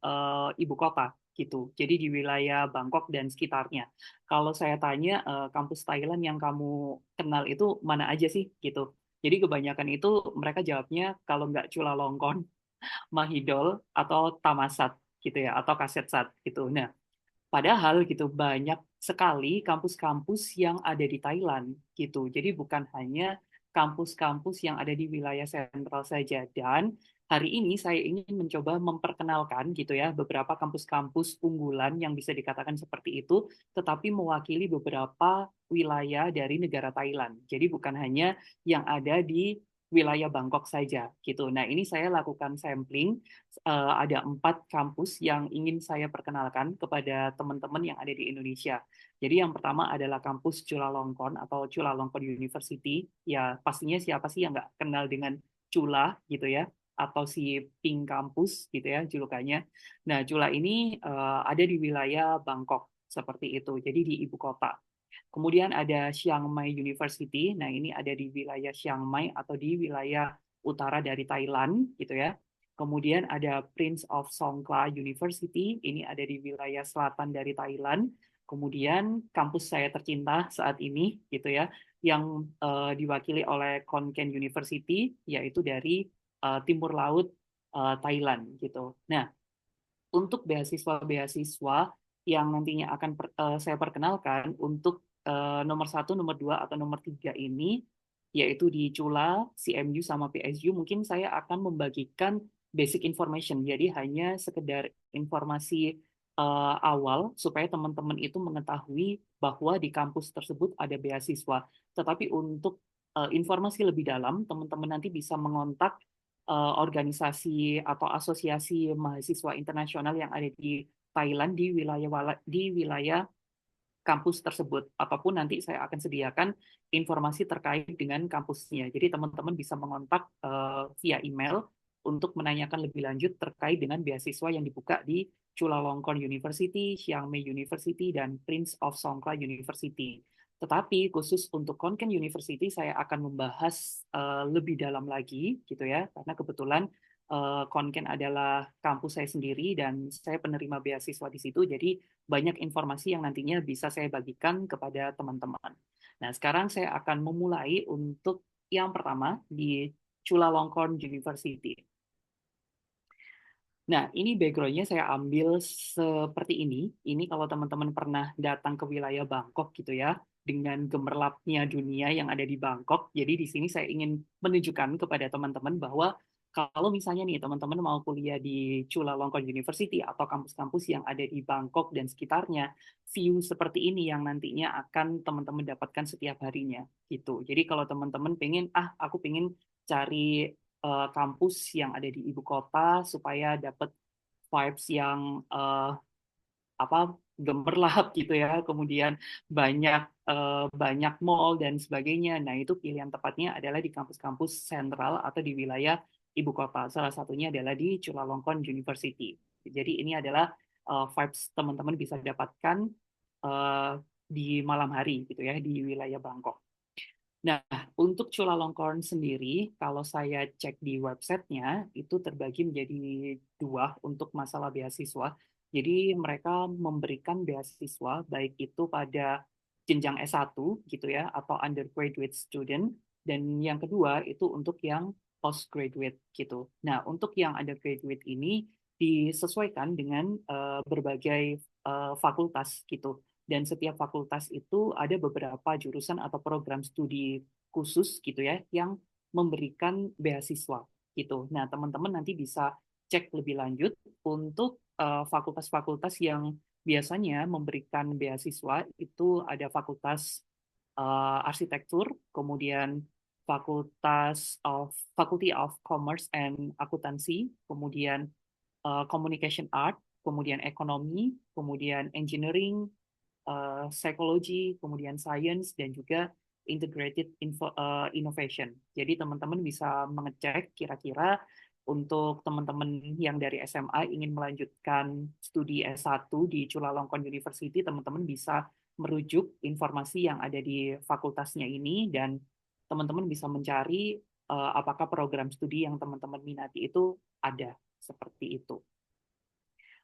ibu kota gitu. Jadi di wilayah Bangkok dan sekitarnya. Kalau saya tanya kampus Thailand yang kamu kenal itu mana aja sih gitu. Jadi kebanyakan itu mereka jawabnya kalau nggak Chulalongkorn, Mahidol atau Thammasat gitu ya, atau Kasetsat gitu. Nah, padahal gitu banyak sekali kampus-kampus yang ada di Thailand gitu. Jadi bukan hanya kampus-kampus yang ada di wilayah sentral saja. Dan hari ini saya ingin mencoba memperkenalkan gitu ya beberapa kampus-kampus unggulan yang bisa dikatakan seperti itu, tetapi mewakili beberapa wilayah dari negara Thailand. Jadi bukan hanya yang ada di wilayah Bangkok saja gitu. Nah, ini saya lakukan sampling ada 4 kampus yang ingin saya perkenalkan kepada teman-teman yang ada di Indonesia. Jadi yang pertama adalah kampus Chulalongkorn atau Chulalongkorn University. Ya pastinya siapa sih yang nggak kenal dengan Chula gitu ya, atau si Pink Campus gitu ya julukannya. Nah, Chula ini ada di wilayah Bangkok seperti itu. Jadi di ibu kota. Kemudian ada Chiang Mai University. Nah, ini ada di wilayah Chiang Mai atau di wilayah utara dari Thailand gitu ya. Kemudian ada Prince of Songkhla University, ini ada di wilayah selatan dari Thailand. Kemudian kampus saya tercinta saat ini gitu ya, yang diwakili oleh Khon Kaen University, yaitu dari timur laut Thailand gitu. Nah, untuk beasiswa-beasiswa yang nantinya akan saya perkenalkan untuk nomor 1, nomor 2, atau nomor 3 ini, yaitu di Chula, CMU, sama PSU, mungkin saya akan membagikan basic information. Jadi hanya sekedar informasi awal supaya teman-teman itu mengetahui bahwa di kampus tersebut ada beasiswa. Tetapi untuk informasi lebih dalam, teman-teman nanti bisa mengontak organisasi atau asosiasi mahasiswa internasional yang ada di Thailand di wilayah kampus tersebut, ataupun nanti saya akan sediakan informasi terkait dengan kampusnya. Jadi teman-teman bisa mengontak via email untuk menanyakan lebih lanjut terkait dengan beasiswa yang dibuka di Chulalongkorn University, Chiang Mai University, dan Prince of Songkhla University. Tetapi khusus untuk Khon Kaen University saya akan membahas lebih dalam lagi gitu ya, karena kebetulan Khon Kaen adalah kampus saya sendiri dan saya penerima beasiswa di situ, jadi banyak informasi yang nantinya bisa saya bagikan kepada teman-teman. Nah, sekarang saya akan memulai untuk yang pertama di Chulalongkorn University. Nah, ini background-nya saya ambil seperti ini. Ini kalau teman-teman pernah datang ke wilayah Bangkok gitu ya, dengan gemerlapnya dunia yang ada di Bangkok. Jadi di sini saya ingin menunjukkan kepada teman-teman bahwa kalau misalnya nih teman-teman mau kuliah di Chulalongkorn University atau kampus-kampus yang ada di Bangkok dan sekitarnya, view seperti ini yang nantinya akan teman-teman dapatkan setiap harinya gitu. Jadi kalau teman-teman pengen, aku pengen cari kampus yang ada di ibu kota supaya dapat vibes yang gemerlap gitu ya, kemudian banyak mall dan sebagainya. Nah, itu pilihan tepatnya adalah di kampus-kampus sentral atau di wilayah ibu kota. Salah satunya adalah di Chulalongkorn University. Jadi ini adalah vibes teman-teman bisa dapatkan di malam hari gitu ya di wilayah Bangkok. Nah, untuk Chulalongkorn sendiri, kalau saya cek di websitenya, itu terbagi menjadi 2 untuk masalah beasiswa. Jadi mereka memberikan beasiswa, baik itu pada jenjang S1 gitu ya, atau undergraduate student, Dan yang kedua itu untuk yang postgraduate gitu. Nah, untuk yang undergraduate ini disesuaikan dengan berbagai fakultas gitu. Dan setiap fakultas itu ada beberapa jurusan atau program studi khusus gitu ya yang memberikan beasiswa gitu. Nah, teman-teman nanti bisa cek lebih lanjut untuk fakultas-fakultas yang biasanya memberikan beasiswa itu ada fakultas arsitektur, kemudian Faculty of Commerce and Accountancy, kemudian Communication Art, kemudian ekonomi, kemudian engineering, psikologi, kemudian science, dan juga integrated innovation. Jadi teman-teman bisa mengecek kira-kira untuk teman-teman yang dari SMA ingin melanjutkan studi S1 di Chulalongkorn University, teman-teman bisa merujuk informasi yang ada di fakultasnya ini dan teman-teman bisa mencari apakah program studi yang teman-teman minati itu ada seperti itu.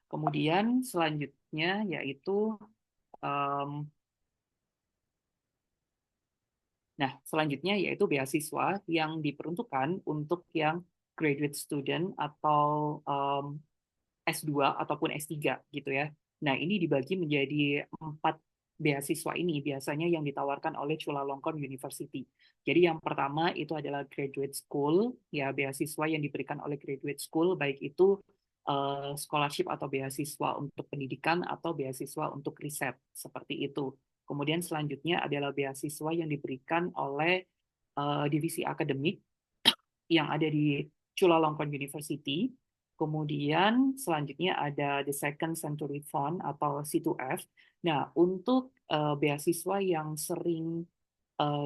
Kemudian selanjutnya yaitu selanjutnya yaitu beasiswa yang diperuntukkan untuk yang graduate student atau S2 ataupun S3 gitu ya. Nah, ini dibagi menjadi 4 beasiswa ini biasanya yang ditawarkan oleh Chulalongkorn University. Jadi yang pertama itu adalah graduate school, ya beasiswa yang diberikan oleh graduate school, baik itu scholarship atau beasiswa untuk pendidikan atau beasiswa untuk riset, seperti itu. Kemudian selanjutnya adalah beasiswa yang diberikan oleh divisi akademik yang ada di Chulalongkorn University. Kemudian selanjutnya ada the Second Century Fund atau C2F. Nah, untuk beasiswa yang sering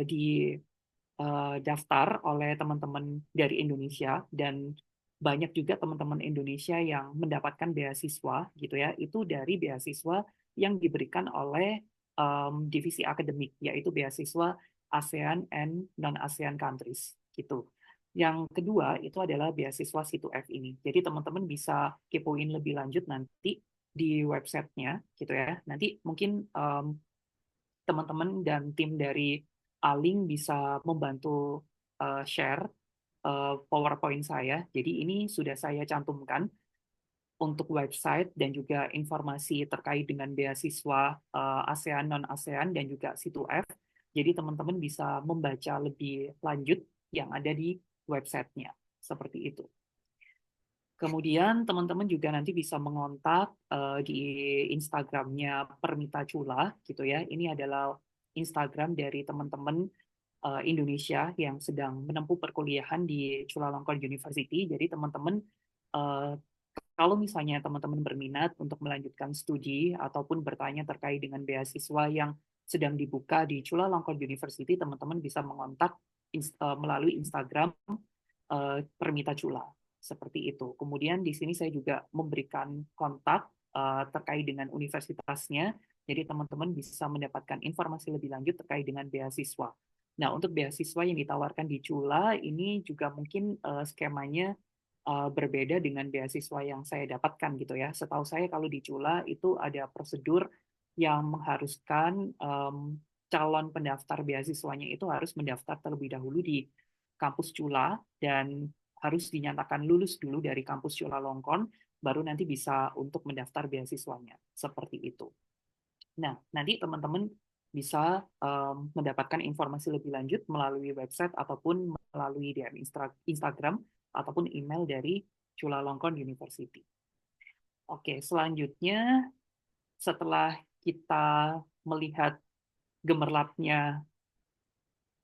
didaftar oleh teman-teman dari Indonesia dan banyak juga teman-teman Indonesia yang mendapatkan beasiswa gitu ya, itu dari beasiswa yang diberikan oleh divisi akademik, yaitu beasiswa ASEAN and non-ASEAN countries gitu. Yang kedua itu adalah beasiswa C2F ini. Jadi teman-teman bisa kepoin lebih lanjut nanti di websitenya gitu ya. Nanti mungkin teman-teman dan tim dari Aling bisa membantu share PowerPoint saya. Jadi ini sudah saya cantumkan untuk website dan juga informasi terkait dengan beasiswa ASEAN, non-ASEAN, dan juga C2F. Jadi teman-teman bisa membaca lebih lanjut yang ada di websitenya. Seperti itu. Kemudian teman-teman juga nanti bisa mengontak di Instagramnya Permita Chula, gitu ya. Ini adalah Instagram dari teman-teman Indonesia yang sedang menempuh perkuliahan di Chulalongkorn University. Jadi teman-teman kalau misalnya teman-teman berminat untuk melanjutkan studi ataupun bertanya terkait dengan beasiswa yang sedang dibuka di Chulalongkorn University, teman-teman bisa mengontak melalui Instagram Permita Chula. Seperti itu. Kemudian di sini saya juga memberikan kontak terkait dengan universitasnya. Jadi teman-teman bisa mendapatkan informasi lebih lanjut terkait dengan beasiswa. Nah, untuk beasiswa yang ditawarkan di Chula ini juga mungkin skemanya berbeda dengan beasiswa yang saya dapatkan gitu ya. Setahu saya kalau di Chula itu ada prosedur yang mengharuskan calon pendaftar beasiswanya itu harus mendaftar terlebih dahulu di kampus Chula dan harus dinyatakan lulus dulu dari kampus Chulalongkorn, baru nanti bisa untuk mendaftar beasiswanya. Seperti itu. Nah, nanti teman-teman bisa mendapatkan informasi lebih lanjut melalui website ataupun melalui DM Instagram ataupun email dari Chulalongkorn University. Oke, selanjutnya setelah kita melihat gemerlapnya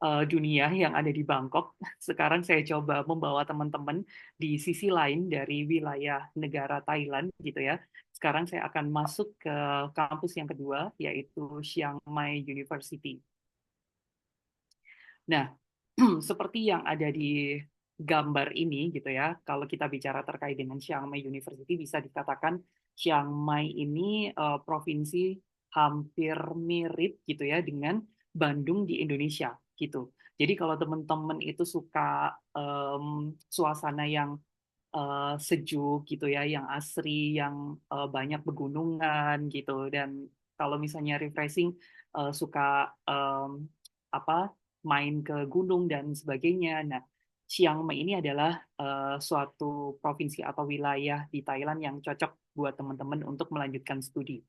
dunia yang ada di Bangkok, sekarang saya coba membawa teman-teman di sisi lain dari wilayah negara Thailand gitu ya. Sekarang saya akan masuk ke kampus yang kedua, yaitu Chiang Mai University. Nah, seperti yang ada di gambar ini gitu ya, kalau kita bicara terkait dengan Chiang Mai University, bisa dikatakan Chiang Mai ini provinsi hampir mirip gitu ya dengan Bandung di Indonesia gitu. Jadi kalau teman-teman itu suka suasana yang sejuk gitu ya, yang asri, yang banyak pegunungan gitu, dan kalau misalnya refreshing suka apa main ke gunung dan sebagainya. Nah, Chiang Mai ini adalah suatu provinsi atau wilayah di Thailand yang cocok buat teman-teman untuk melanjutkan studi.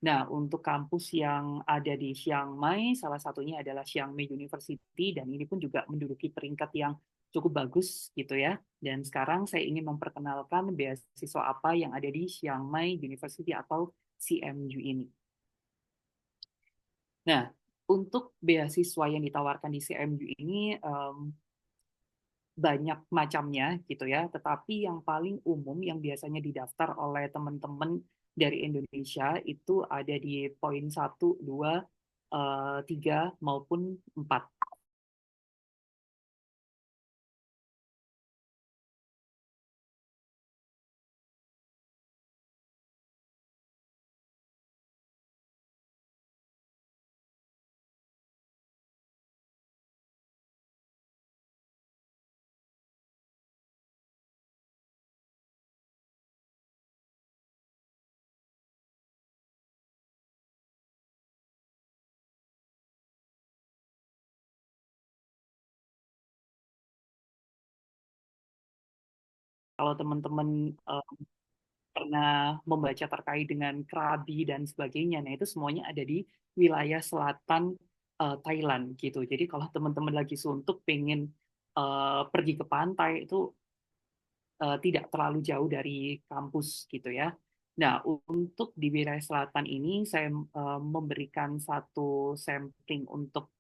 Nah, untuk kampus yang ada di Chiang Mai, salah satunya adalah Chiang Mai University, dan ini pun juga menduduki peringkat yang cukup bagus gitu ya. Dan sekarang saya ingin memperkenalkan beasiswa apa yang ada di Chiang Mai University atau CMU ini. Nah, untuk beasiswa yang ditawarkan di CMU ini banyak macamnya gitu ya, tetapi yang paling umum yang biasanya didaftar oleh teman-teman dari Indonesia itu ada di poin 1, 2, 3 maupun 4. Kalau teman-teman pernah membaca terkait dengan Krabi dan sebagainya, nah itu semuanya ada di wilayah selatan Thailand gitu. Jadi kalau teman-teman lagi suntuk pengen pergi ke pantai itu tidak terlalu jauh dari kampus gitu ya. Nah, untuk di wilayah selatan ini saya memberikan satu sampling untuk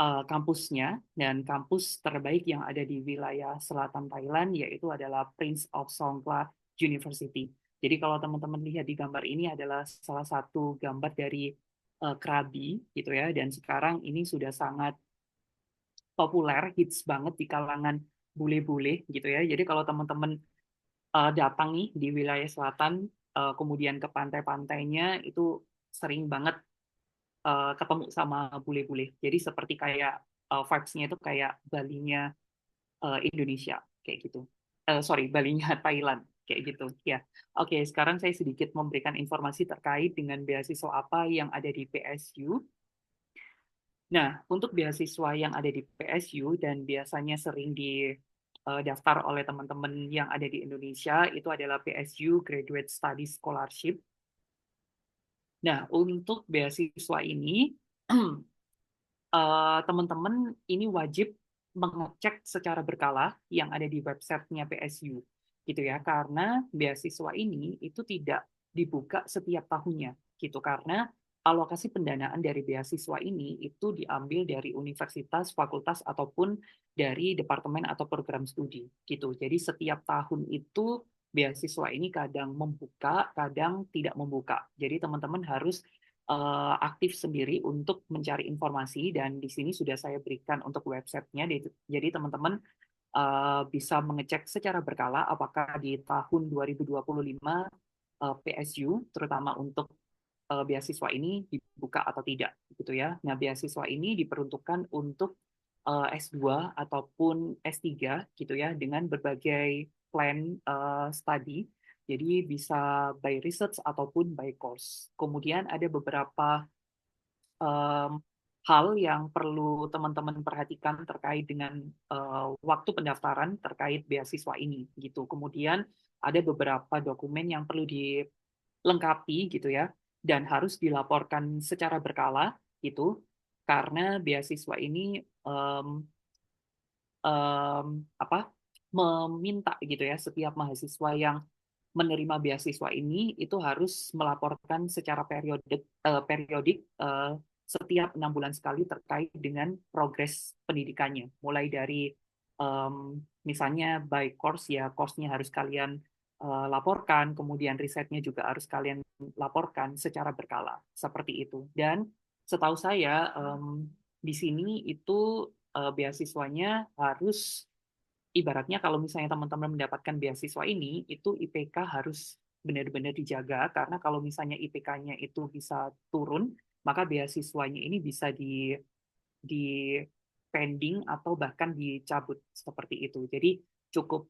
kampusnya, dan kampus terbaik yang ada di wilayah selatan Thailand yaitu adalah Prince of Songkhla University. Jadi kalau teman-teman lihat di gambar ini adalah salah satu gambar dari Krabi gitu ya, dan sekarang ini sudah sangat populer, hits banget di kalangan bule-bule gitu ya. Jadi kalau teman-teman datang nih di wilayah selatan, kemudian ke pantai-pantainya itu sering banget ketemu sama bule-bule. Jadi seperti kayak vibes-nya itu kayak Balinya Indonesia kayak gitu. Sorry, Balinya Thailand kayak gitu. Ya, oke. Sekarang saya sedikit memberikan informasi terkait dengan beasiswa apa yang ada di PSU. Nah, untuk beasiswa yang ada di PSU dan biasanya sering daftar oleh teman-teman yang ada di Indonesia itu adalah PSU Graduate Study Scholarship. Nah, untuk beasiswa ini teman-teman ini wajib mengecek secara berkala yang ada di websitenya PSU gitu ya, karena beasiswa ini itu tidak dibuka setiap tahunnya gitu, karena alokasi pendanaan dari beasiswa ini itu diambil dari universitas, fakultas ataupun dari departemen atau program studi gitu. Jadi setiap tahun itu beasiswa ini kadang membuka, kadang tidak membuka. Jadi teman-teman harus aktif sendiri untuk mencari informasi, dan di sini sudah saya berikan untuk websitenya. Jadi teman-teman bisa mengecek secara berkala apakah di tahun 2025 PSU terutama untuk beasiswa ini dibuka atau tidak gitu ya. Nah, beasiswa ini diperuntukkan untuk S2 ataupun S3 gitu ya, dengan berbagai plan study. Jadi bisa by research ataupun by course. Kemudian ada beberapa hal yang perlu teman-teman perhatikan terkait dengan waktu pendaftaran terkait beasiswa ini gitu. Kemudian ada beberapa dokumen yang perlu dilengkapi gitu ya, dan harus dilaporkan secara berkala gitu, karena beasiswa ini meminta gitu ya, setiap mahasiswa yang menerima beasiswa ini itu harus melaporkan secara periodik setiap 6 bulan sekali terkait dengan progres pendidikannya. Mulai dari misalnya by course ya, course-nya harus kalian laporkan, kemudian risetnya juga harus kalian laporkan secara berkala, seperti itu. Dan setahu saya di sini itu beasiswanya harus, ibaratnya kalau misalnya teman-teman mendapatkan beasiswa ini, itu IPK harus benar-benar dijaga, karena kalau misalnya IPK-nya itu bisa turun, maka beasiswanya ini bisa di pending atau bahkan dicabut seperti itu. Jadi cukup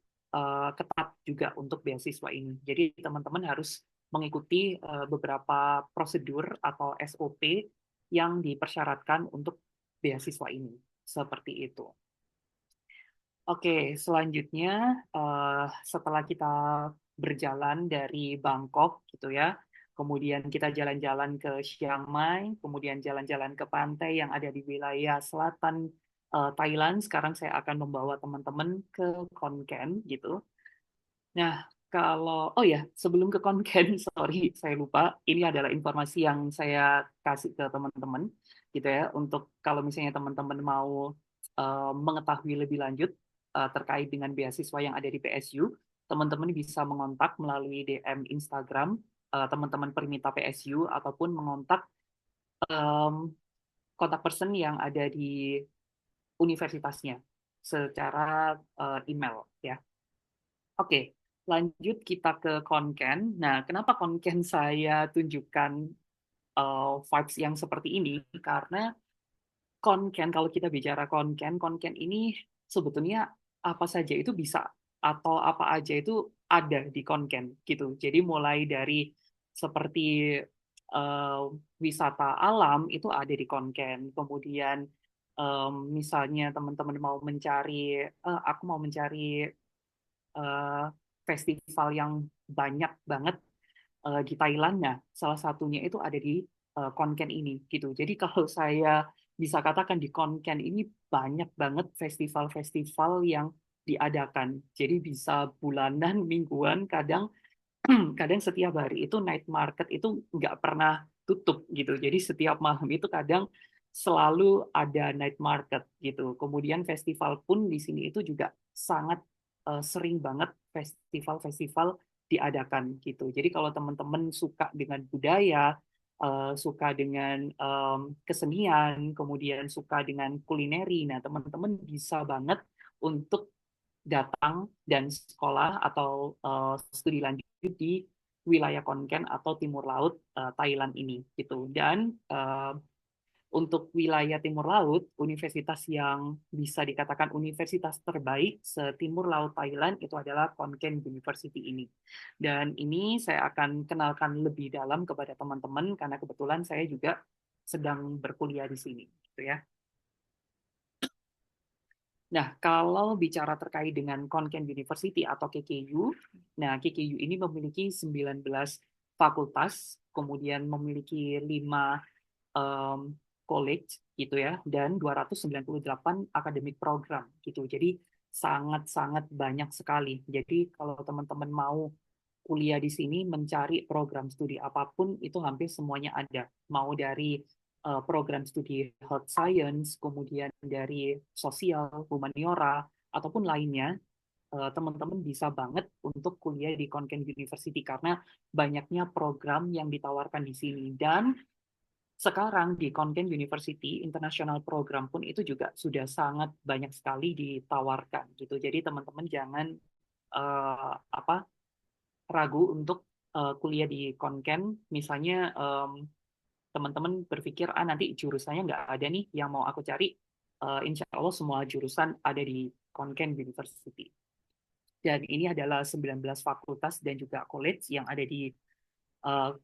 ketat juga untuk beasiswa ini. Jadi teman-teman harus mengikuti beberapa prosedur atau SOP yang dipersyaratkan untuk beasiswa ini. seperti itu. Oke, selanjutnya setelah kita berjalan dari Bangkok gitu ya, kemudian kita jalan-jalan ke Chiang Mai, kemudian jalan-jalan ke pantai yang ada di wilayah selatan Thailand. Sekarang saya akan membawa teman-teman ke Khon Kaen gitu. Nah, oh ya, sebelum ke Konken, sorry, saya lupa. Ini adalah informasi yang saya kasih ke teman-teman, gitu ya. Untuk kalau misalnya teman-teman mau mengetahui lebih lanjut terkait dengan beasiswa yang ada di PSU, teman-teman bisa mengontak melalui DM Instagram teman-teman Permita PSU ataupun mengontak kontak person yang ada di universitasnya secara email, ya. Oke, lanjut kita ke konken. Nah, kenapa konken saya tunjukkan vibes yang seperti ini? Karena konken, kalau kita bicara konken ini sebetulnya apa saja itu bisa, atau apa aja itu ada di konken, gitu. Jadi mulai dari seperti eh, wisata alam itu ada di konken. Kemudian misalnya teman-teman mau mencari, aku mau mencari eh, festival yang banyak banget di Thailand. Nah, salah satunya itu ada di Konken ini gitu. Jadi kalau saya bisa katakan di Konken ini banyak banget festival-festival yang diadakan. Jadi bisa bulanan, mingguan, kadang kadang setiap hari itu night market itu nggak pernah tutup gitu. Jadi setiap malam itu kadang selalu ada night market gitu. Kemudian festival pun di sini itu juga sangat sering banget festival-festival diadakan gitu. Jadi kalau teman-teman suka dengan budaya, suka dengan kesenian, kemudian suka dengan kulineri, nah teman-teman bisa banget untuk datang dan sekolah atau studi lanjut di wilayah Konken atau Timur Laut Thailand ini gitu. Dan untuk wilayah Timur Laut, universitas yang bisa dikatakan universitas terbaik se-Timur Laut Thailand itu adalah Konken University ini. Dan ini saya akan kenalkan lebih dalam kepada teman-teman karena kebetulan saya juga sedang berkuliah di sini gitu ya. Nah, kalau bicara terkait dengan Konken University atau KKU, nah KKU ini memiliki 19 fakultas, kemudian memiliki 5 college gitu ya, dan 298 akademik program gitu. Jadi sangat-sangat banyak sekali. Jadi kalau teman-teman mau kuliah di sini mencari program studi apapun itu hampir semuanya ada. Mau dari program studi health science, kemudian dari sosial, humaniora, ataupun lainnya, teman-teman bisa banget untuk kuliah di Konken University karena banyaknya program yang ditawarkan di sini. Dan sekarang di Konken University, international program pun itu juga sudah sangat banyak sekali ditawarkan gitu. Jadi teman-teman jangan ragu untuk kuliah di Konken. Misalnya teman-teman berpikir, nanti jurusannya nggak ada nih yang mau aku cari. Insya Allah semua jurusan ada di Konken University. Dan ini adalah 19 fakultas dan juga college yang ada di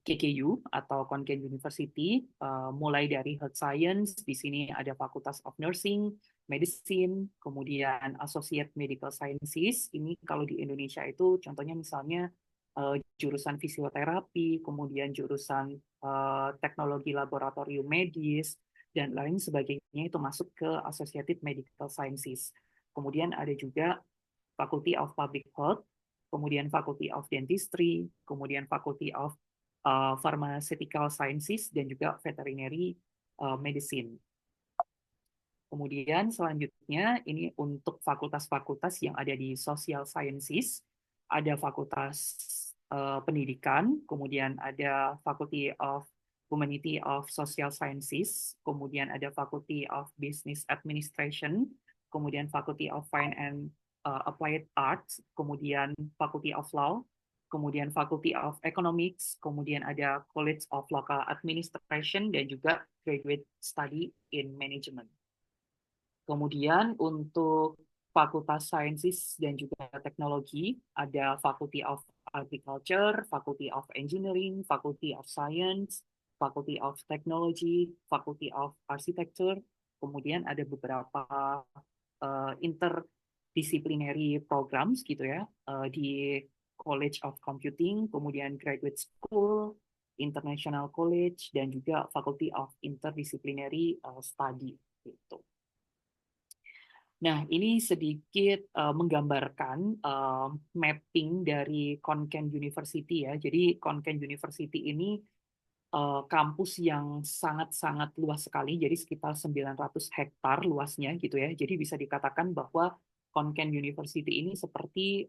KKU atau Konken University, mulai dari Health Science, di sini ada Fakultas of Nursing, Medicine, kemudian Associate Medical Sciences. Ini kalau di Indonesia itu contohnya misalnya jurusan fisioterapi, kemudian jurusan teknologi laboratorium medis, dan lain sebagainya itu masuk ke Associated Medical Sciences. Kemudian ada juga Faculty of Public Health, kemudian Faculty of Dentistry, kemudian Faculty of Pharmaceutical Sciences, dan juga Veterinary Medicine. Kemudian selanjutnya ini untuk fakultas-fakultas yang ada di Social Sciences, ada Fakultas Pendidikan, kemudian ada Faculty of Humanity of Social Sciences, kemudian ada Faculty of Business Administration, kemudian Faculty of Fine and Applied Arts, kemudian Faculty of Law, kemudian Faculty of Economics, kemudian ada College of Local Administration, dan juga Graduate Study in Management. Kemudian untuk Fakultas Sciences dan juga Teknologi, ada Faculty of Agriculture, Faculty of Engineering, Faculty of Science, Faculty of Technology, Faculty of Architecture, Kemudian ada beberapa interdisciplinary programs gitu ya, di College of Computing, kemudian Graduate School, International College, dan juga Faculty of Interdisciplinary Study gitu. Nah, ini sedikit menggambarkan mapping dari Konken University ya. Jadi Konken University ini kampus yang sangat-sangat luas sekali, jadi sekitar 900 hektar luasnya gitu ya. Jadi bisa dikatakan bahwa Konken University ini seperti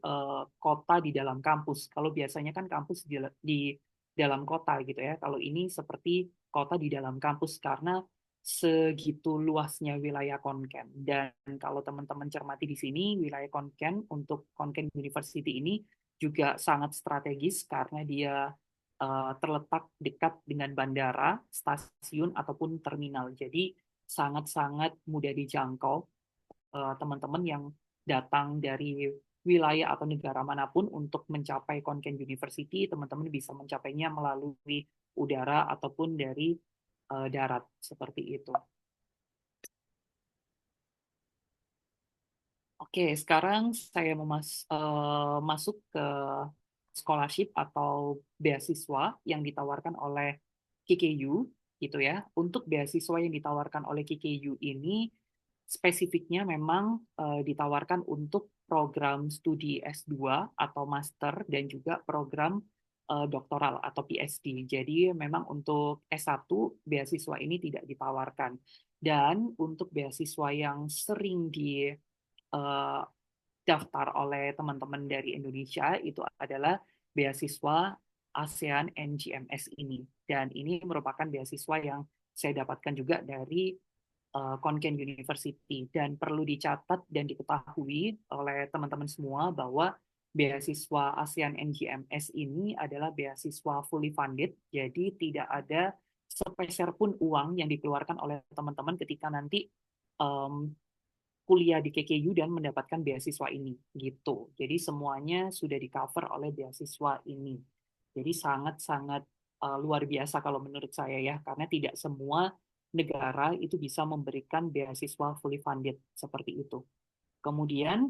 kota di dalam kampus. Kalau biasanya kan kampus di dalam kota gitu ya. Kalau ini seperti kota di dalam kampus karena segitu luasnya wilayah Konken. Dan kalau teman-teman cermati di sini, wilayah Konken untuk Konken University ini juga sangat strategis karena dia terletak dekat dengan bandara, stasiun, ataupun terminal. Jadi sangat-sangat mudah dijangkau teman-teman yang datang dari wilayah atau negara manapun untuk mencapai Konken University, teman-teman bisa mencapainya melalui udara ataupun dari darat, seperti itu. Oke, sekarang saya mau masuk ke scholarship atau beasiswa yang ditawarkan oleh KKU gitu ya. Untuk beasiswa yang ditawarkan oleh KKU ini spesifiknya memang ditawarkan untuk program studi S2 atau master dan juga program doktoral atau PhD. Jadi memang untuk S1 beasiswa ini tidak ditawarkan. Dan untuk beasiswa yang sering daftar oleh teman-teman dari Indonesia itu adalah beasiswa ASEAN NGMS ini. Dan ini merupakan beasiswa yang saya dapatkan juga dari Konken University. Dan perlu dicatat dan diketahui oleh teman-teman semua bahwa beasiswa ASEAN NGMS ini adalah beasiswa fully funded, jadi tidak ada sepeser pun uang yang dikeluarkan oleh teman-teman ketika nanti kuliah di KKU dan mendapatkan beasiswa ini gitu. Jadi semuanya sudah di-cover oleh beasiswa ini. Jadi sangat-sangat luar biasa kalau menurut saya ya, karena tidak semua negara itu bisa memberikan beasiswa fully funded seperti itu. Kemudian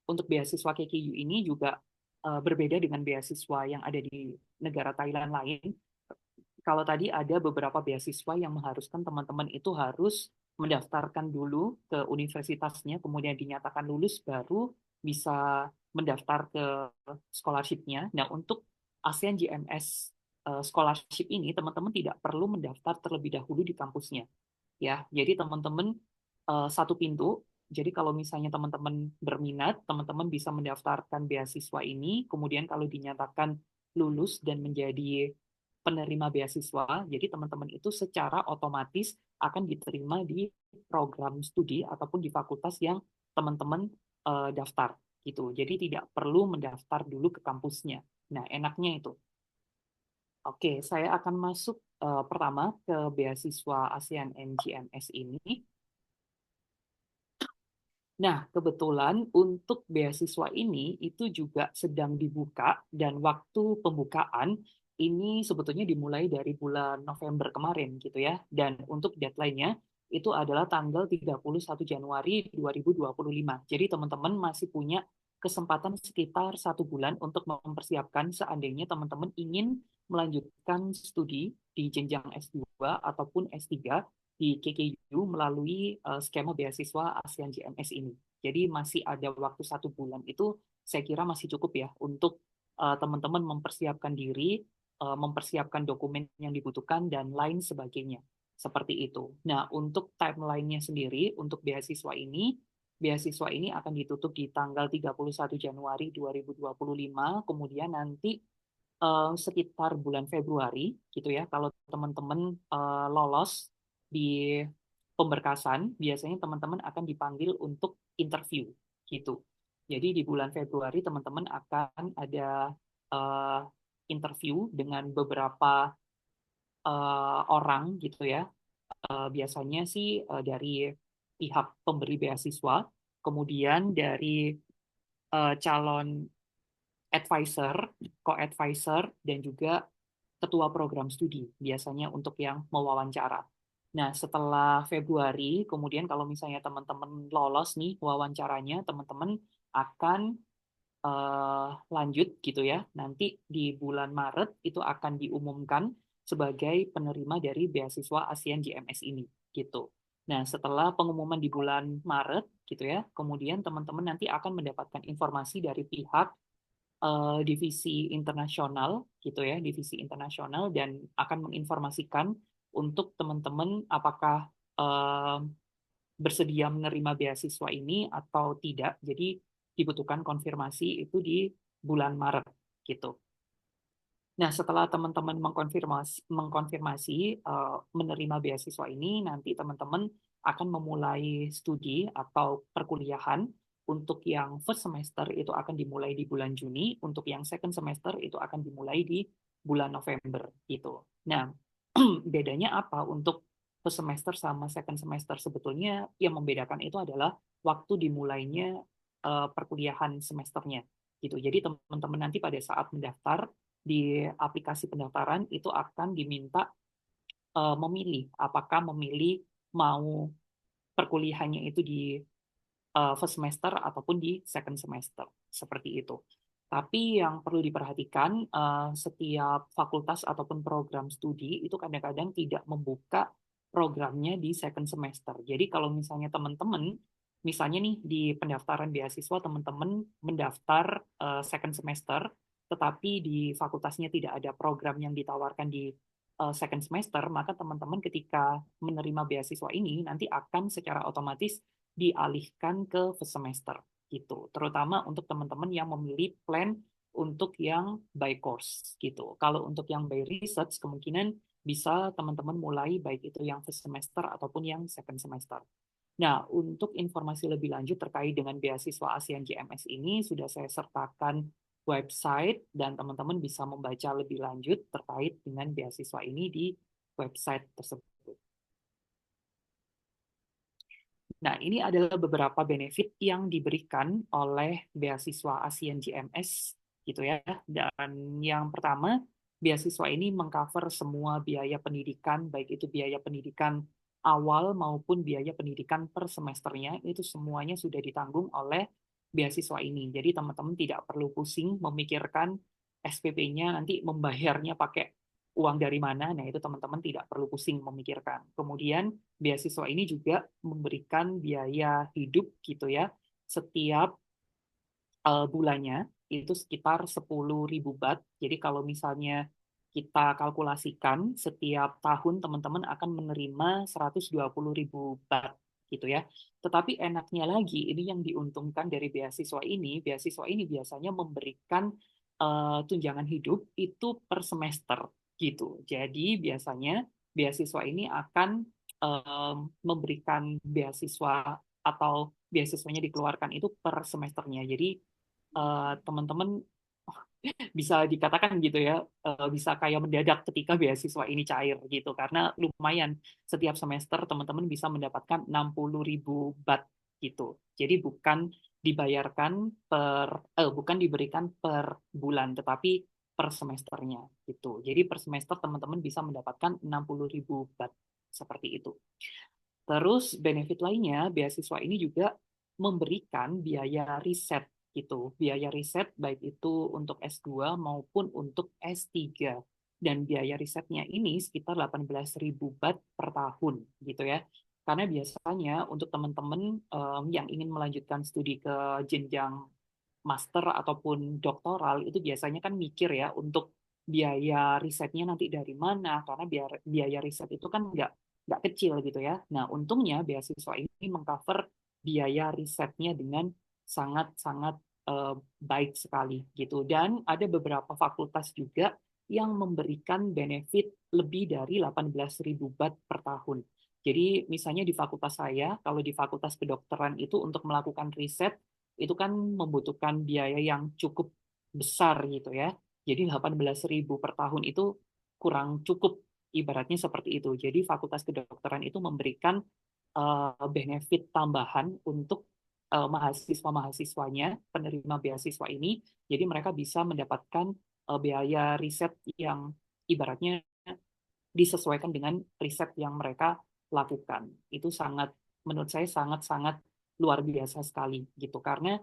untuk beasiswa KKU ini juga berbeda dengan beasiswa yang ada di negara Thailand lain. Kalau tadi ada beberapa beasiswa yang mengharuskan teman-teman itu harus mendaftarkan dulu ke universitasnya, kemudian dinyatakan lulus, baru bisa mendaftar ke scholarship-nya. Nah, untuk ASEAN GMS scholarship ini, teman-teman tidak perlu mendaftar terlebih dahulu di kampusnya. Ya, jadi teman-teman satu pintu. Jadi kalau misalnya teman-teman berminat, teman-teman bisa mendaftarkan beasiswa ini, kemudian kalau dinyatakan lulus dan menjadi penerima beasiswa, jadi teman-teman itu secara otomatis akan diterima di program studi ataupun di fakultas yang teman-teman daftar gitu. Jadi tidak perlu mendaftar dulu ke kampusnya. Nah, enaknya itu. Oke, saya akan masuk pertama ke beasiswa ASEAN NGMS ini. Nah, kebetulan untuk beasiswa ini itu juga sedang dibuka dan waktu pembukaan ini sebetulnya dimulai dari bulan November kemarin gitu ya. Dan untuk deadline-nya itu adalah tanggal 31 Januari 2025. Jadi teman-teman masih punya kesempatan sekitar 1 bulan untuk mempersiapkan seandainya teman-teman ingin melanjutkan studi di jenjang S2 ataupun S3 di KKU melalui skema beasiswa ASEAN GMS ini. Jadi masih ada waktu 1 bulan itu saya kira masih cukup ya untuk teman-teman mempersiapkan diri, mempersiapkan dokumen yang dibutuhkan dan lain sebagainya. Seperti itu. Nah, untuk timeline-nya sendiri untuk beasiswa ini akan ditutup di tanggal 31 Januari 2025, kemudian nanti sekitar bulan Februari gitu ya, kalau teman-teman lolos di pemberkasan, biasanya teman-teman akan dipanggil untuk interview gitu. Jadi di bulan Februari teman-teman akan ada interview dengan beberapa orang gitu ya. Biasanya sih dari pihak pemberi beasiswa, kemudian dari calon advisor, co-advisor, dan juga ketua program studi biasanya untuk yang mewawancara. Nah, setelah Februari, kemudian kalau misalnya teman-teman lolos nih wawancaranya, teman-teman akan lanjut gitu ya. Nanti di bulan Maret itu akan diumumkan sebagai penerima dari beasiswa ASEAN GMS ini gitu. Nah, setelah pengumuman di bulan Maret gitu ya, kemudian teman-teman nanti akan mendapatkan informasi dari pihak divisi internasional gitu ya, divisi internasional, dan akan menginformasikan untuk teman-teman apakah eh, bersedia menerima beasiswa ini atau tidak. Jadi dibutuhkan konfirmasi itu di bulan Maret gitu. Nah, setelah teman-teman mengkonfirmasi menerima beasiswa ini, nanti teman-teman akan memulai studi atau perkuliahan. Untuk yang first semester itu akan dimulai di bulan Juni, untuk yang second semester itu akan dimulai di bulan November gitu. Nah, bedanya apa untuk first semester sama second semester? Sebetulnya yang membedakan itu adalah waktu dimulainya perkuliahan semesternya gitu. Jadi teman-teman nanti pada saat mendaftar di aplikasi pendaftaran itu akan diminta memilih apakah memilih mau perkuliahannya itu di first semester ataupun di second semester seperti itu. Tapi yang perlu diperhatikan, setiap fakultas ataupun program studi itu kadang-kadang tidak membuka programnya di second semester. Jadi kalau misalnya teman-teman, misalnya nih di pendaftaran beasiswa teman-teman mendaftar second semester, tetapi di fakultasnya tidak ada program yang ditawarkan di second semester, maka teman-teman ketika menerima beasiswa ini nanti akan secara otomatis dialihkan ke first semester gitu. Terutama untuk teman-teman yang memilih plan untuk yang by course gitu. Kalau untuk yang by research kemungkinan bisa teman-teman mulai baik itu yang first semester ataupun yang second semester. Nah, untuk informasi lebih lanjut terkait dengan beasiswa ASEAN GMS ini sudah saya sertakan website dan teman-teman bisa membaca lebih lanjut terkait dengan beasiswa ini di website tersebut. Nah, ini adalah beberapa benefit yang diberikan oleh beasiswa ASEAN GMS gitu ya. Dan yang pertama, beasiswa ini mengcover semua biaya pendidikan, baik itu biaya pendidikan awal maupun biaya pendidikan per semesternya, itu semuanya sudah ditanggung oleh beasiswa ini. Jadi teman-teman tidak perlu pusing memikirkan SPP-nya nanti membayarnya pakai uang dari mana. Nah, itu teman-teman tidak perlu pusing memikirkan. Kemudian beasiswa ini juga memberikan biaya hidup gitu ya setiap bulannya itu sekitar 10.000 baht. Jadi kalau misalnya kita kalkulasikan setiap tahun teman-teman akan menerima 120.000 baht gitu ya. Tetapi enaknya lagi ini yang diuntungkan dari beasiswa ini biasanya memberikan tunjangan hidup itu per semester gitu. Jadi biasanya beasiswa ini akan memberikan beasiswa atau beasiswanya dikeluarkan itu per semesternya. Jadi teman-teman bisa dikatakan gitu ya, bisa kayak mendadak ketika beasiswa ini cair gitu, karena lumayan setiap semester teman-teman bisa mendapatkan 60.000 baht gitu. Jadi bukan diberikan per bulan, tetapi per semesternya gitu. Jadi per semester teman-teman bisa mendapatkan 60.000 baht seperti itu. Terus benefit lainnya, beasiswa ini juga memberikan biaya riset gitu. Biaya riset baik itu untuk S2 maupun untuk S3. Dan biaya risetnya ini sekitar 18.000 baht per tahun gitu ya. Karena biasanya untuk teman-teman yang ingin melanjutkan studi ke jenjang master ataupun doktoral itu biasanya kan mikir ya untuk biaya risetnya nanti dari mana, karena biaya riset itu kan nggak kecil gitu ya. Nah, untungnya beasiswa ini mengcover biaya risetnya dengan sangat-sangat baik sekali gitu. Dan ada beberapa fakultas juga yang memberikan benefit lebih dari 18.000 baht per tahun. Jadi misalnya di fakultas saya, kalau di fakultas kedokteran itu untuk melakukan riset itu kan membutuhkan biaya yang cukup besar gitu ya. Jadi 18.000 per tahun itu kurang cukup, ibaratnya seperti itu. Jadi Fakultas Kedokteran itu memberikan benefit tambahan untuk mahasiswa-mahasiswanya, penerima beasiswa ini. Jadi mereka bisa mendapatkan biaya riset yang ibaratnya disesuaikan dengan riset yang mereka lakukan. Itu menurut saya sangat-sangat luar biasa sekali gitu. Karena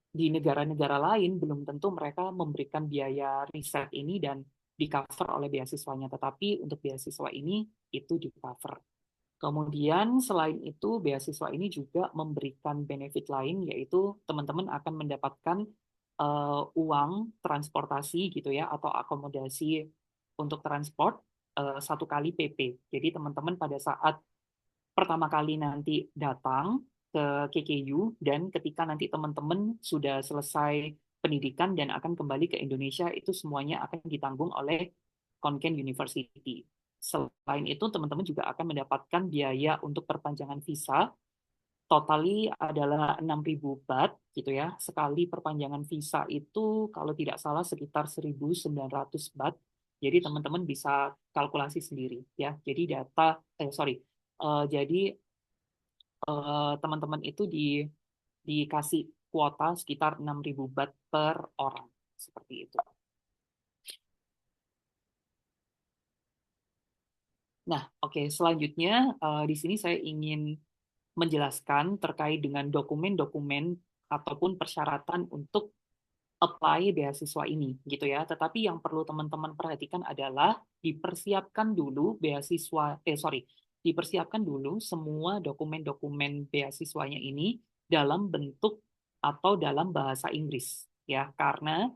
di negara-negara lain belum tentu mereka memberikan biaya riset ini dan di-cover oleh beasiswanya, tetapi untuk beasiswa ini itu di-cover. Kemudian selain itu, beasiswa ini juga memberikan benefit lain, yaitu teman-teman akan mendapatkan uang transportasi gitu ya, atau akomodasi untuk transport 1 kali PP. Jadi teman-teman pada saat pertama kali nanti datang ke KKU, dan ketika nanti teman-teman sudah selesai pendidikan dan akan kembali ke Indonesia, itu semuanya akan ditanggung oleh Konken University. Selain itu, teman-teman juga akan mendapatkan biaya untuk perpanjangan visa, totally adalah 6.000 baht gitu ya. Sekali perpanjangan visa itu kalau tidak salah sekitar 1.900 baht. Jadi teman-teman bisa kalkulasi sendiri ya. Jadi jadi teman-teman itu dikasih kuota sekitar 6.000 baht per orang seperti itu. Nah, oke, selanjutnya di sini saya ingin menjelaskan terkait dengan dokumen-dokumen ataupun persyaratan untuk apply beasiswa ini gitu ya. Tetapi yang perlu teman-teman perhatikan adalah dipersiapkan dulu semua dokumen-dokumen beasiswanya ini dalam bentuk atau dalam bahasa Inggris ya, karena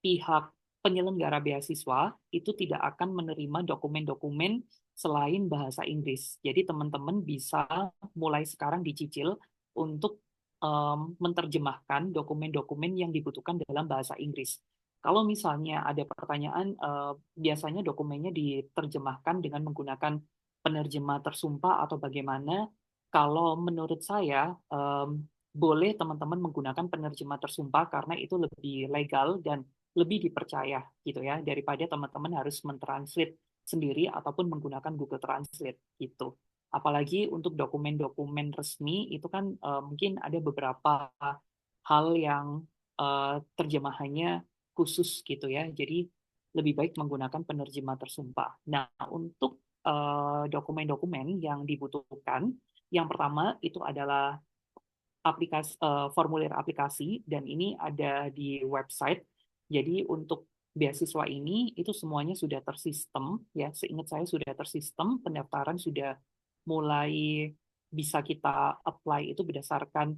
pihak penyelenggara beasiswa itu tidak akan menerima dokumen-dokumen selain bahasa Inggris. Jadi teman-teman bisa mulai sekarang dicicil untuk menerjemahkan dokumen-dokumen yang dibutuhkan dalam bahasa Inggris. Kalau misalnya ada pertanyaan, biasanya dokumennya diterjemahkan dengan menggunakan penerjemah tersumpah atau bagaimana. Kalau menurut saya, boleh teman-teman menggunakan penerjemah tersumpah karena itu lebih legal dan lebih dipercaya gitu ya, daripada teman-teman harus mentranslate sendiri ataupun menggunakan Google Translate gitu. Apalagi untuk dokumen-dokumen resmi itu kan mungkin ada beberapa hal yang terjemahannya khusus gitu ya. Jadi lebih baik menggunakan penerjemah tersumpah. Nah, untuk dokumen-dokumen yang dibutuhkan, yang pertama itu adalah formulir aplikasi, dan ini ada di website. Jadi untuk beasiswa ini itu semuanya sudah tersistem ya, seingat saya sudah tersistem, pendaftaran sudah mulai bisa kita apply itu berdasarkan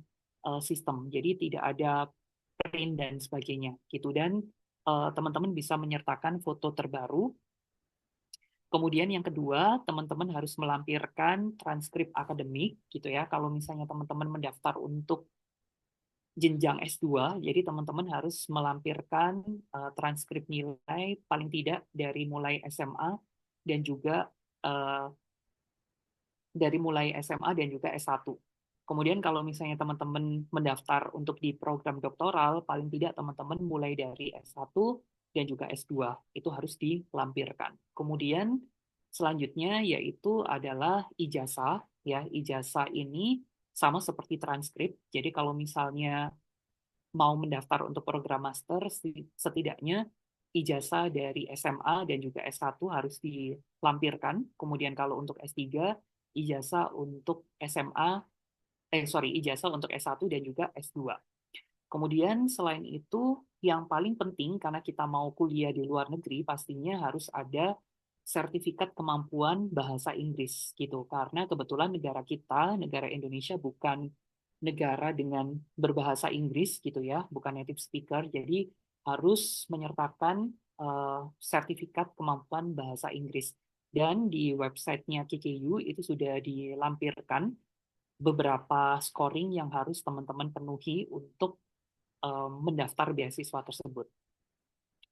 sistem. Jadi tidak ada print dan sebagainya gitu, dan teman-teman bisa menyertakan foto terbaru. Kemudian yang kedua, teman-teman harus melampirkan transkrip akademik gitu ya. Kalau misalnya teman-teman mendaftar untuk jenjang S2, jadi teman-teman harus melampirkan transkrip nilai paling tidak dari mulai SMA dan juga S1. Kemudian kalau misalnya teman-teman mendaftar untuk di program doktoral, paling tidak teman-teman mulai dari S1 dan juga S2, itu harus dilampirkan. Kemudian selanjutnya yaitu adalah ijazah, ya. Ijazah ini sama seperti transkrip. Jadi kalau misalnya mau mendaftar untuk program master, setidaknya ijazah dari SMA dan juga S1 harus dilampirkan. Kemudian kalau untuk S3, ijazah untuk ijazah untuk S1 dan juga S2. Kemudian selain itu, yang paling penting karena kita mau kuliah di luar negeri, pastinya harus ada sertifikat kemampuan bahasa Inggris gitu. Karena kebetulan negara kita, negara Indonesia bukan negara dengan berbahasa Inggris gitu ya, bukan native speaker. Jadi harus menyertakan sertifikat kemampuan bahasa Inggris. Dan di websitenya KKU itu sudah dilampirkan beberapa scoring yang harus teman-teman penuhi untuk mendaftar beasiswa tersebut.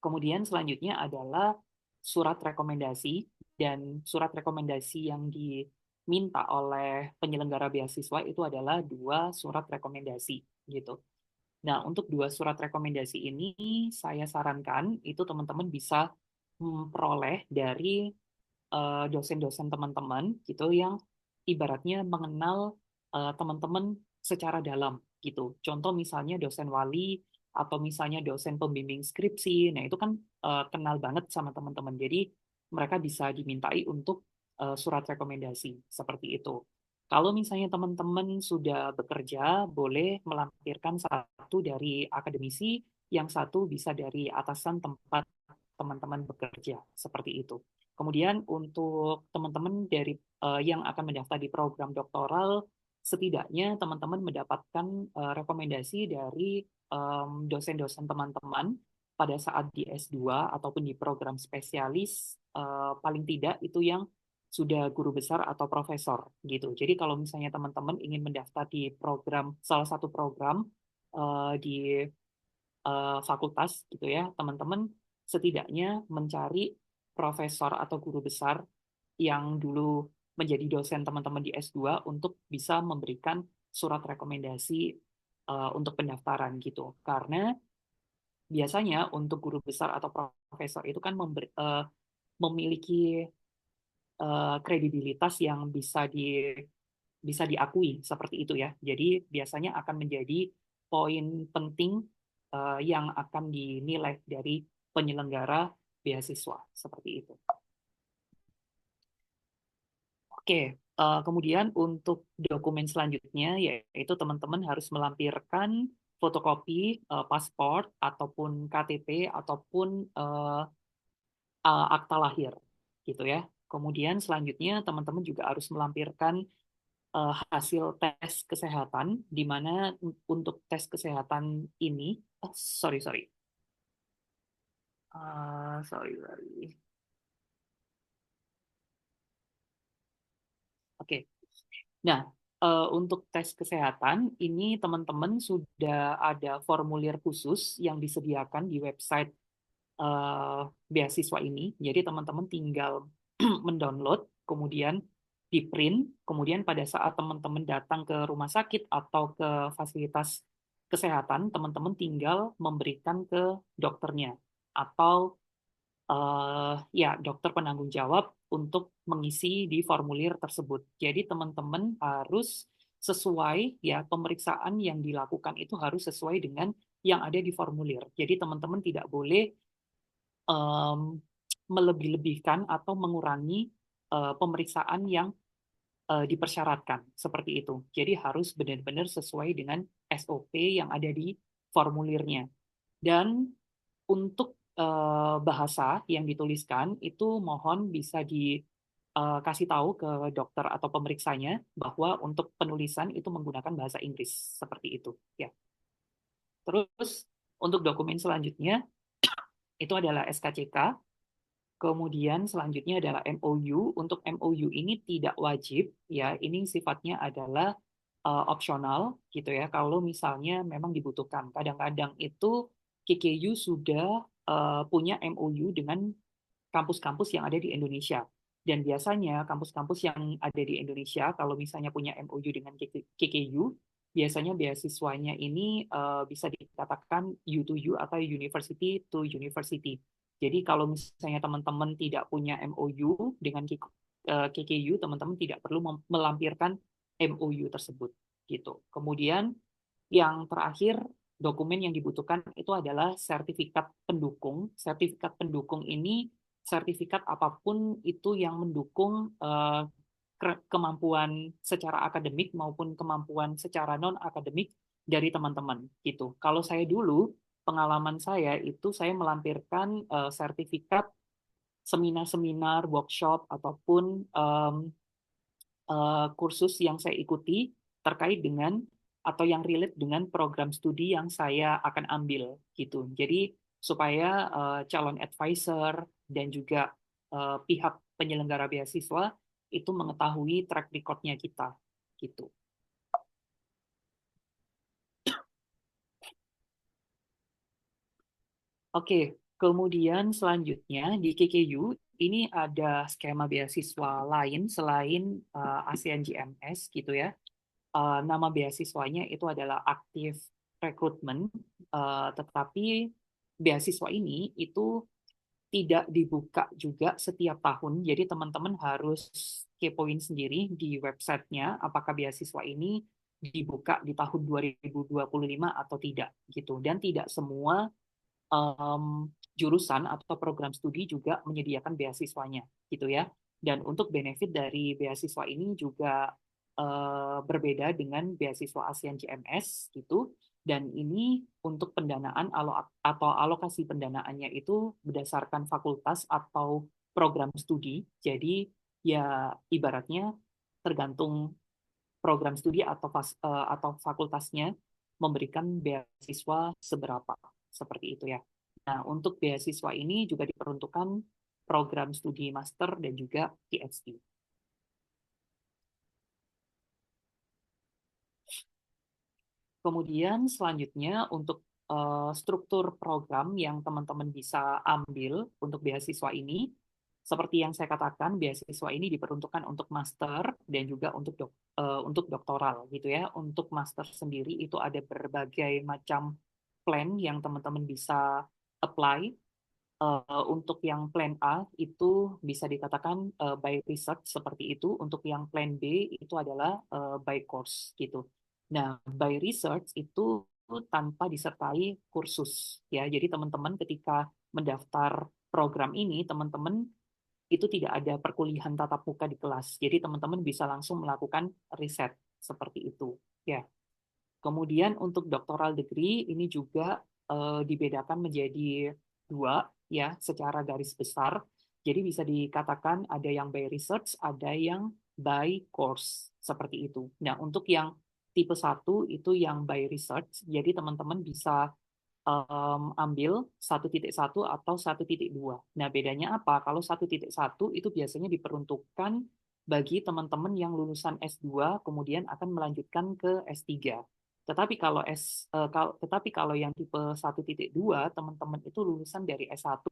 Kemudian selanjutnya adalah surat rekomendasi, dan surat rekomendasi yang diminta oleh penyelenggara beasiswa itu adalah 2 surat rekomendasi gitu. Nah, untuk 2 surat rekomendasi ini saya sarankan itu teman-teman bisa memperoleh dari dosen-dosen teman-teman gitu yang ibaratnya mengenal teman-teman secara dalam gitu. Contoh misalnya dosen wali atau misalnya dosen pembimbing skripsi. Nah, itu kan kenal banget sama teman-teman. Jadi mereka bisa dimintai untuk surat rekomendasi seperti itu. Kalau misalnya teman-teman sudah bekerja, boleh melampirkan satu dari akademisi, yang satu bisa dari atasan tempat teman-teman bekerja, seperti itu. Kemudian untuk teman-teman dari yang akan mendaftar di program doktoral, setidaknya teman-teman mendapatkan rekomendasi dari dosen-dosen teman-teman pada saat di S2 ataupun di program spesialis, paling tidak itu yang sudah guru besar atau profesor gitu. Jadi kalau misalnya teman-teman ingin mendaftar di program, salah satu program di fakultas gitu ya, teman-teman setidaknya mencari profesor atau guru besar yang dulu menjadi dosen teman-teman di S2 untuk bisa memberikan surat rekomendasi untuk pendaftaran gitu. Karena biasanya untuk guru besar atau profesor itu kan memiliki kredibilitas yang bisa diakui seperti itu ya. Jadi biasanya akan menjadi poin penting yang akan dinilai dari penyelenggara beasiswa seperti itu. Oke, kemudian untuk dokumen selanjutnya yaitu teman-teman harus melampirkan fotokopi paspor ataupun KTP ataupun akta lahir gitu ya. Kemudian selanjutnya teman-teman juga harus melampirkan hasil tes kesehatan, di mana untuk tes kesehatan ini, sorry. Oke. Nah, untuk tes kesehatan ini teman-teman sudah ada formulir khusus yang disediakan di website beasiswa ini. Jadi teman-teman tinggal mendownload, kemudian di-print, kemudian pada saat teman-teman datang ke rumah sakit atau ke fasilitas kesehatan, teman-teman tinggal memberikan ke dokternya atau ya dokter penanggung jawab untuk mengisi di formulir tersebut. Jadi teman-teman harus sesuai ya, pemeriksaan yang dilakukan itu harus sesuai dengan yang ada di formulir. Jadi teman-teman tidak boleh melebih-lebihkan atau mengurangi pemeriksaan yang dipersyaratkan seperti itu. Jadi harus benar-benar sesuai dengan SOP yang ada di formulirnya. Dan untuk bahasa yang dituliskan itu mohon bisa dikasih tahu ke dokter atau pemeriksanya bahwa untuk penulisan itu menggunakan bahasa Inggris seperti itu ya. Terus untuk dokumen selanjutnya itu adalah SKCK. Kemudian selanjutnya adalah MOU. Untuk MOU ini tidak wajib ya, ini sifatnya adalah opsional gitu ya. Kalau misalnya memang dibutuhkan. Kadang-kadang itu KKU sudah punya MOU dengan kampus-kampus yang ada di Indonesia. Dan biasanya kampus-kampus yang ada di Indonesia kalau misalnya punya MOU dengan KKU, biasanya beasiswanya ini bisa dikatakan U to U atau University to University. Jadi kalau misalnya teman-teman tidak punya MOU dengan KKU, teman-teman tidak perlu melampirkan MOU tersebut gitu. Kemudian yang terakhir, dokumen yang dibutuhkan itu adalah sertifikat pendukung. Sertifikat pendukung ini sertifikat apapun itu yang mendukung kemampuan secara akademik maupun kemampuan secara non akademik dari teman-teman gitu. Kalau saya dulu pengalaman saya itu saya melampirkan sertifikat seminar-seminar, workshop ataupun kursus yang saya ikuti terkait dengan atau yang relate dengan program studi yang saya akan ambil gitu. Jadi supaya calon advisor dan juga pihak penyelenggara beasiswa itu mengetahui track record-nya kita gitu. Oke, kemudian selanjutnya di KKU ini ada skema beasiswa lain selain ASEAN GMS gitu ya. Nama beasiswanya itu adalah Active Recruitment, tetapi beasiswa ini itu tidak dibuka juga setiap tahun. Jadi teman-teman harus kepoin sendiri di websitenya apakah beasiswa ini dibuka di tahun 2025 atau tidak gitu. Dan tidak semua jurusan atau program studi juga menyediakan beasiswanya gitu ya. Dan untuk benefit dari beasiswa ini juga berbeda dengan beasiswa ASEAN GMS gitu. Dan ini untuk pendanaan atau alokasi pendanaannya itu berdasarkan fakultas atau program studi. Jadi ya ibaratnya tergantung program studi atau fakultasnya memberikan beasiswa seberapa, seperti itu ya. Nah, untuk beasiswa ini juga diperuntukkan program studi master dan juga PhD. Kemudian selanjutnya untuk struktur program yang teman-teman bisa ambil untuk beasiswa ini, seperti yang saya katakan, beasiswa ini diperuntukkan untuk master dan juga untuk doktoral gitu ya. Untuk master sendiri itu ada berbagai macam plan yang teman-teman bisa apply. Untuk yang plan A itu bisa dikatakan by research seperti itu. Untuk yang plan B itu adalah by course gitu. Nah, by research itu tanpa disertai kursus ya. Jadi teman-teman ketika mendaftar program ini, teman-teman itu tidak ada perkuliahan tatap muka di kelas. Jadi teman-teman bisa langsung melakukan riset seperti itu ya. Kemudian untuk doctoral degree ini juga dibedakan menjadi dua ya secara garis besar. Jadi bisa dikatakan ada yang by research, ada yang by course seperti itu. Nah, untuk yang tipe 1 itu yang by research. Jadi teman-teman bisa ambil 1.1 atau 1.2. Nah, bedanya apa? Kalau 1.1 itu biasanya diperuntukkan bagi teman-teman yang lulusan S2 kemudian akan melanjutkan ke S3. Tetapi kalau yang tipe 1.2, teman-teman itu lulusan dari S1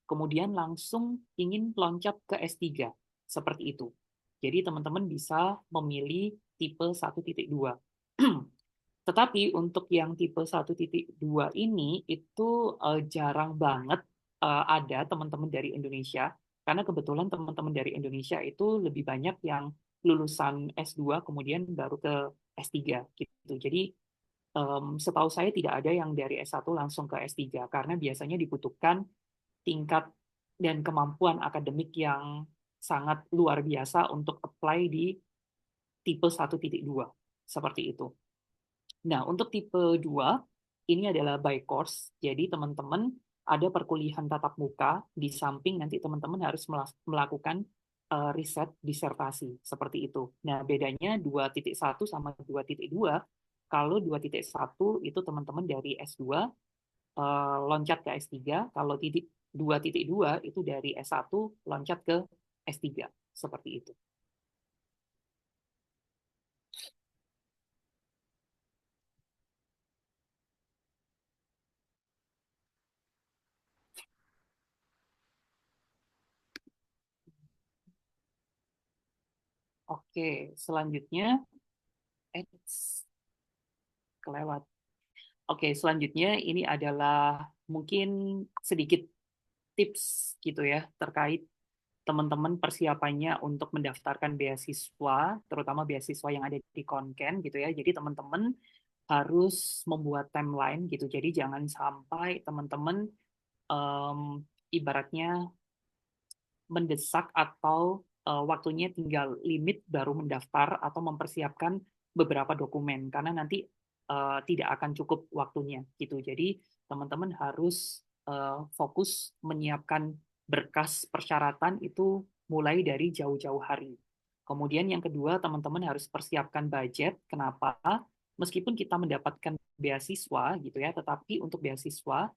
kemudian langsung ingin loncat ke S3. Seperti itu. Jadi teman-teman bisa memilih tipe 1.2. Tetapi untuk yang tipe 1.2 ini itu jarang banget ada teman-teman dari Indonesia, karena kebetulan teman-teman dari Indonesia itu lebih banyak yang lulusan S2 kemudian baru ke S3 gitu. Jadi setahu saya tidak ada yang dari S1 langsung ke S3, karena biasanya dibutuhkan tingkat dan kemampuan akademik yang sangat luar biasa untuk apply di tipe 1.2, seperti itu. Nah, untuk tipe 2, ini adalah by course. Jadi, teman-teman ada perkuliahan tatap muka, di samping nanti teman-teman harus melakukan riset disertasi, seperti itu. Nah, bedanya 2.1 sama 2.2, kalau 2.1 itu teman-teman dari S2 loncat ke S3, kalau 2.2 itu dari S1 loncat ke S3, seperti itu. Oke, selanjutnya kelewat. Oke, selanjutnya ini adalah mungkin sedikit tips gitu ya terkait teman-teman persiapannya untuk mendaftarkan beasiswa, terutama beasiswa yang ada di Konken gitu ya. Jadi teman-teman harus membuat timeline gitu. Jadi jangan sampai teman-teman ibaratnya mendesak atau waktunya tinggal limit baru mendaftar atau mempersiapkan beberapa dokumen, karena nanti tidak akan cukup waktunya gitu. Jadi teman-teman harus fokus menyiapkan berkas persyaratan itu mulai dari jauh-jauh hari. Kemudian yang kedua, teman-teman harus persiapkan budget. Kenapa? Meskipun kita mendapatkan beasiswa gitu ya, tetapi untuk beasiswa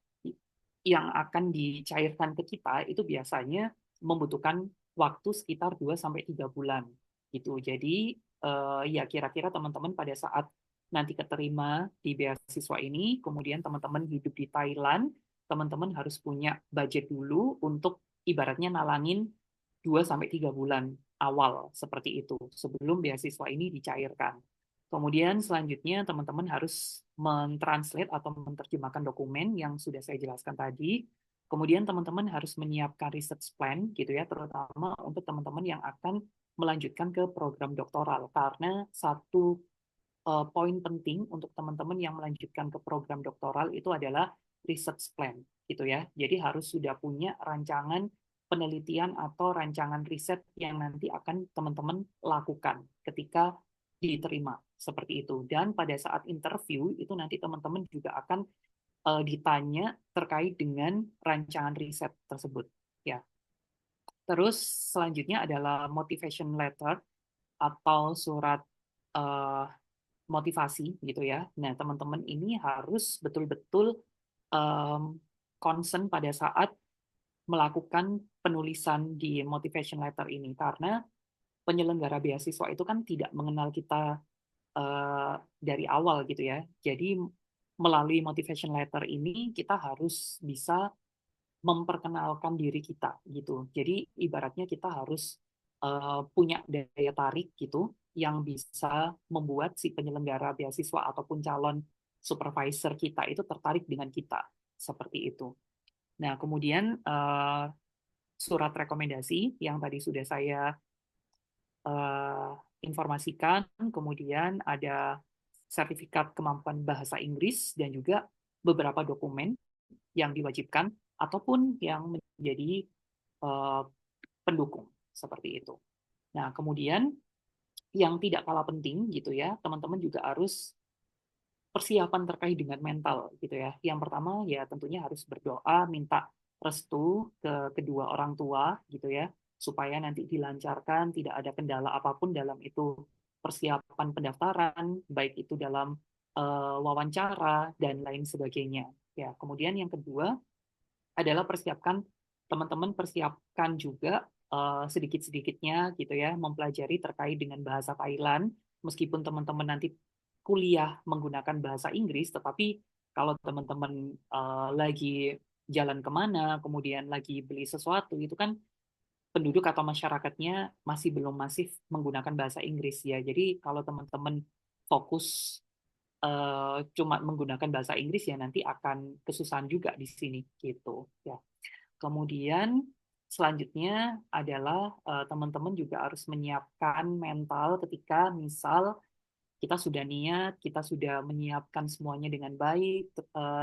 yang akan dicairkan ke kita itu biasanya membutuhkan waktu sekitar 2-3 bulan gitu. Jadi ya kira-kira teman-teman pada saat nanti keterima di beasiswa ini, kemudian teman-teman hidup di Thailand, teman-teman harus punya budget dulu untuk ibaratnya nalangin 2-3 bulan awal seperti itu sebelum beasiswa ini dicairkan. Kemudian selanjutnya teman-teman harus mentranslate atau menerjemahkan dokumen yang sudah saya jelaskan tadi. Kemudian teman-teman harus menyiapkan research plan gitu ya, terutama untuk teman-teman yang akan melanjutkan ke program doktoral, karena satu poin penting untuk teman-teman yang melanjutkan ke program doktoral itu adalah research plan gitu ya. Jadi harus sudah punya rancangan penelitian atau rancangan riset yang nanti akan teman-teman lakukan ketika diterima seperti itu. Dan pada saat interview itu nanti teman-teman juga akan ditanya terkait dengan rancangan riset tersebut. Ya. Terus selanjutnya adalah motivation letter atau surat eh, motivasi gitu ya. Nah, teman-teman ini harus betul-betul concern pada saat melakukan penulisan di motivation letter ini karena penyelenggara beasiswa itu kan tidak mengenal kita dari awal gitu ya. Jadi melalui motivation letter ini kita harus bisa memperkenalkan diri kita gitu. Jadi ibaratnya kita harus punya daya tarik gitu yang bisa membuat si penyelenggara beasiswa ataupun calon supervisor kita itu tertarik dengan kita seperti itu. Nah, kemudian surat rekomendasi yang tadi sudah saya informasikan, kemudian ada sertifikat kemampuan bahasa Inggris dan juga beberapa dokumen yang diwajibkan ataupun yang menjadi pendukung seperti itu. Nah, kemudian yang tidak kalah penting gitu ya, teman-teman juga harus persiapan terkait dengan mental gitu ya. Yang pertama ya tentunya harus berdoa, minta restu ke kedua orang tua gitu ya, supaya nanti dilancarkan, tidak ada kendala apapun dalam itu persiapan pendaftaran, baik itu dalam wawancara dan lain sebagainya. Ya, kemudian yang kedua adalah teman-teman persiapkan juga sedikit-sedikitnya gitu ya, mempelajari terkait dengan bahasa Thailand, meskipun teman-teman nanti kuliah menggunakan bahasa Inggris, tetapi kalau teman-teman lagi jalan kemana, kemudian lagi beli sesuatu, itu kan penduduk atau masyarakatnya masih belum masif menggunakan bahasa Inggris ya. Jadi kalau teman-teman fokus cuma menggunakan bahasa Inggris ya nanti akan kesusahan juga di sini gitu ya. Kemudian selanjutnya adalah teman-teman juga harus menyiapkan mental ketika misal kita sudah niat, kita sudah menyiapkan semuanya dengan baik,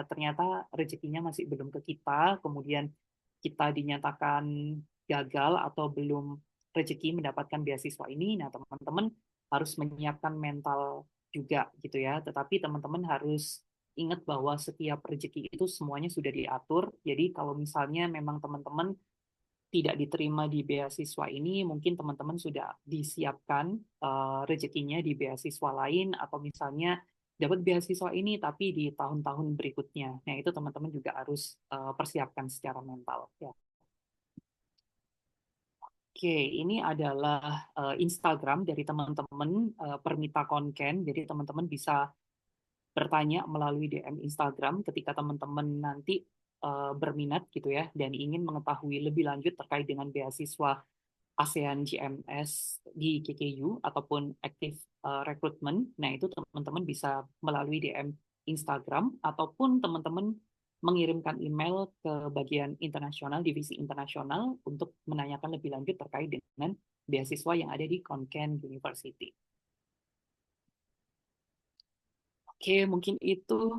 ternyata rezekinya masih belum ke kita, kemudian kita dinyatakan gagal atau belum rezeki mendapatkan beasiswa ini, nah teman-teman harus menyiapkan mental juga gitu ya, tetapi teman-teman harus ingat bahwa setiap rezeki itu semuanya sudah diatur, jadi kalau misalnya memang teman-teman tidak diterima di beasiswa ini, mungkin teman-teman sudah disiapkan rezekinya di beasiswa lain, atau misalnya dapat beasiswa ini tapi di tahun-tahun berikutnya. Nah, itu teman-teman juga harus persiapkan secara mental. Ya. Oke, ini adalah Instagram dari teman-teman Permita Konken. Jadi teman-teman bisa bertanya melalui DM Instagram ketika teman-teman nanti berminat gitu ya dan ingin mengetahui lebih lanjut terkait dengan beasiswa ASEAN GMS di KKU ataupun Active Recruitment. Nah, itu teman-teman bisa melalui DM Instagram ataupun teman-teman mengirimkan email ke bagian internasional, divisi internasional untuk menanyakan lebih lanjut terkait dengan beasiswa yang ada di Konken University. Oke, mungkin itu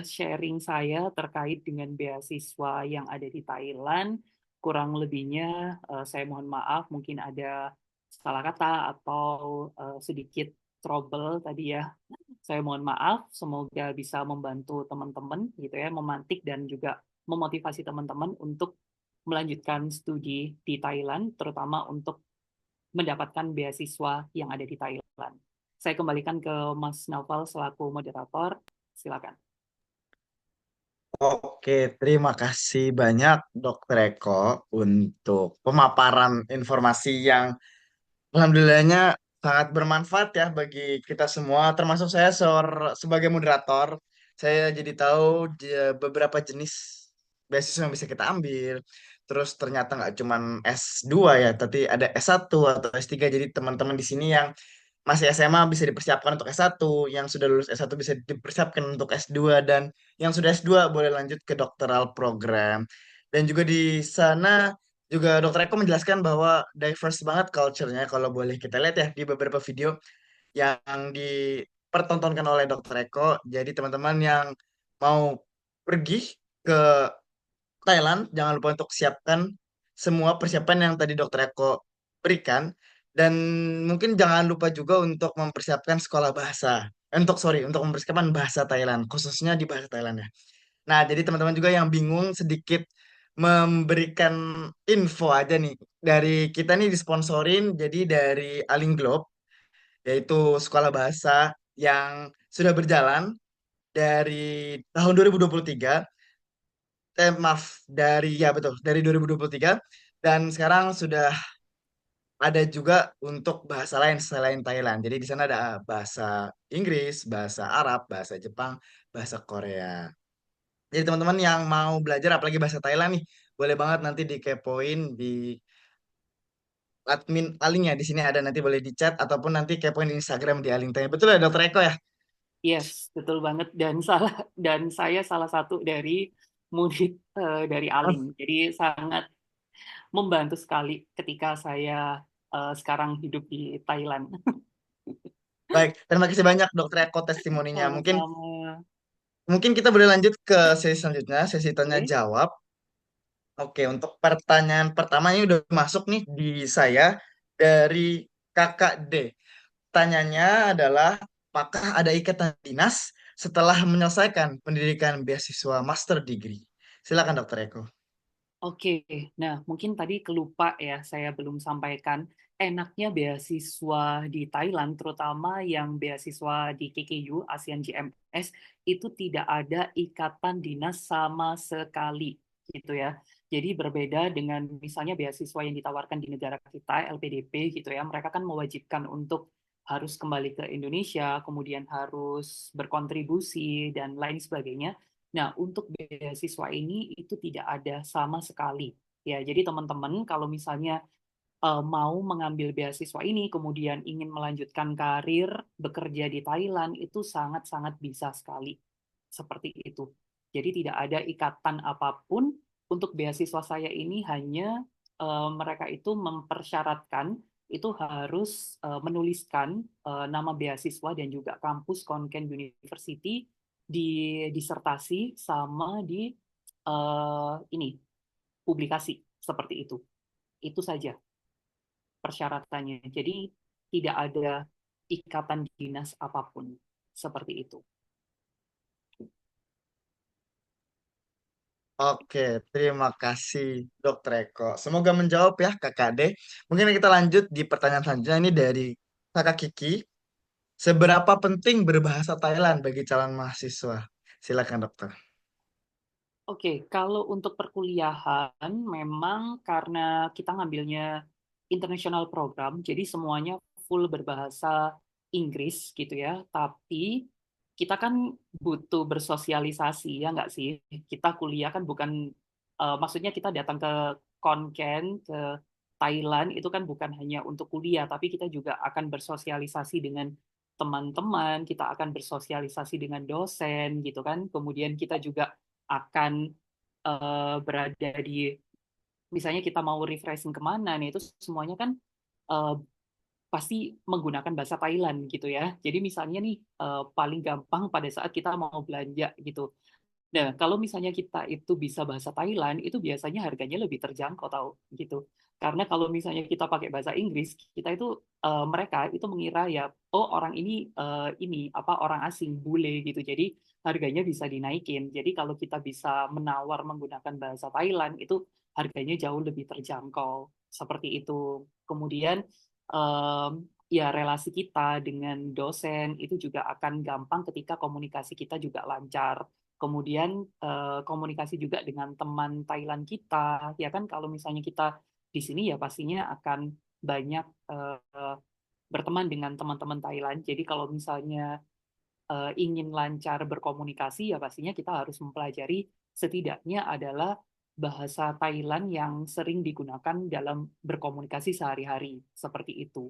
sharing saya terkait dengan beasiswa yang ada di Thailand. Kurang lebihnya saya mohon maaf, mungkin ada salah kata atau sedikit trouble tadi ya. Saya mohon maaf, semoga bisa membantu teman-teman gitu ya, memantik dan juga memotivasi teman-teman untuk melanjutkan studi di Thailand, terutama untuk mendapatkan beasiswa yang ada di Thailand. Saya kembalikan ke Mas Naufal selaku moderator. Silakan. Oke, terima kasih banyak Dokter Eko untuk pemaparan informasi yang alhamdulillahnya sangat bermanfaat ya bagi kita semua, termasuk saya sebagai moderator. Saya jadi tahu beberapa jenis beasiswa yang bisa kita ambil. Terus ternyata nggak cuman S2 ya, tapi ada S1 atau S3. Jadi teman-teman di sini yang masih SMA bisa dipersiapkan untuk S1, yang sudah lulus S1 bisa dipersiapkan untuk S2, dan yang sudah S2 boleh lanjut ke doctoral program. Dan juga di sana juga Dokter Eko menjelaskan bahwa diverse banget culture-nya kalau boleh kita lihat ya di beberapa video yang dipertontonkan oleh Dokter Eko. Jadi teman-teman yang mau pergi ke Thailand, jangan lupa untuk siapkan semua persiapan yang tadi Dokter Eko berikan. Dan mungkin jangan lupa juga untuk mempersiapkan sekolah bahasa. Untuk mempersiapkan bahasa Thailand, khususnya di bahasa Thailand ya. Nah, jadi teman-teman juga yang bingung sedikit memberikan info aja nih. Dari kita nih disponsorin jadi dari Aling Globe, yaitu sekolah bahasa yang sudah berjalan dari tahun 2023. Maaf, dari 2023 dan sekarang sudah ada juga untuk bahasa lain selain Thailand. Jadi di sana ada bahasa Inggris, bahasa Arab, bahasa Jepang, bahasa Korea. Jadi teman-teman yang mau belajar apalagi bahasa Thailand nih, boleh banget nanti dikepoin di admin Aling ya. Di sini ada, nanti boleh di chat ataupun nanti kepoin di Instagram di Aling Tanya. Betul ya Dokter Eko ya? Yes, betul banget. Dan saya salah satu dari murid dari Oh, Aling. Jadi sangat membantu sekali ketika saya sekarang hidup di Thailand. baik. Terima kasih banyak Dokter Eko testimoninya. Mungkin Sama-sama. mungkin kita boleh lanjut ke sesi selanjutnya, sesi tanya Oke. jawab. Oke, untuk pertanyaan pertama ini udah masuk nih di saya dari Kakak D. Tanyanya adalah, apakah ada ikatan dinas setelah menyelesaikan pendidikan beasiswa master degree? Silakan Dokter Eko. Oke, nah mungkin tadi kelupa ya, saya belum sampaikan enaknya beasiswa di Thailand, terutama yang beasiswa di KKU, ASEAN GMS, itu tidak ada ikatan dinas sama sekali, gitu ya. Jadi berbeda dengan misalnya beasiswa yang ditawarkan di negara kita, LPDP, gitu ya, mereka kan mewajibkan untuk harus kembali ke Indonesia, kemudian harus berkontribusi, dan lain sebagainya. Nah, untuk beasiswa ini itu tidak ada sama sekali. Ya, jadi teman-teman kalau misalnya mau mengambil beasiswa ini, kemudian ingin melanjutkan karir bekerja di Thailand, itu sangat-sangat bisa sekali. Seperti itu. Jadi tidak ada ikatan apapun untuk beasiswa saya ini, hanya mereka itu mempersyaratkan itu harus menuliskan nama beasiswa dan juga kampus Konken University di disertasi sama di ini publikasi seperti itu. Itu saja persyaratannya. Jadi tidak ada ikatan dinas apapun seperti itu. Oke, terima kasih Dokter Eko. Semoga menjawab ya Kakak D. Mungkin kita lanjut di pertanyaan selanjutnya ini dari Kakak Kiki. Seberapa penting berbahasa Thailand bagi calon mahasiswa? Silakan dokter. Oke, kalau untuk perkuliahan memang karena kita ngambilnya international program, jadi semuanya full berbahasa Inggris gitu ya. Tapi kita kan butuh bersosialisasi ya nggak sih? Kita kuliah kan bukan, maksudnya kita datang ke Konken, ke Thailand itu kan bukan hanya untuk kuliah, tapi kita juga akan bersosialisasi dengan teman-teman, kita akan bersosialisasi dengan dosen gitu kan. Kemudian kita juga akan berada di, misalnya kita mau refreshing kemana nih, itu semuanya kan eh, pasti menggunakan bahasa Thailand gitu ya. Jadi misalnya nih paling gampang pada saat kita mau belanja gitu. Nah, kalau misalnya kita itu bisa bahasa Thailand, itu biasanya harganya lebih terjangkau tahu gitu. Karena kalau misalnya kita pakai bahasa Inggris, kita itu mereka itu mengira ya, oh orang ini apa orang asing bule gitu. Jadi harganya bisa dinaikin. Jadi kalau kita bisa menawar menggunakan bahasa Thailand, itu harganya jauh lebih terjangkau. Seperti itu. Kemudian ya relasi kita dengan dosen itu juga akan gampang ketika komunikasi kita juga lancar. Kemudian komunikasi juga dengan teman Thailand kita, ya kan kalau misalnya kita di sini ya pastinya akan banyak berteman dengan teman-teman Thailand. Jadi kalau misalnya ingin lancar berkomunikasi ya pastinya kita harus mempelajari setidaknya adalah bahasa Thailand yang sering digunakan dalam berkomunikasi sehari-hari seperti itu.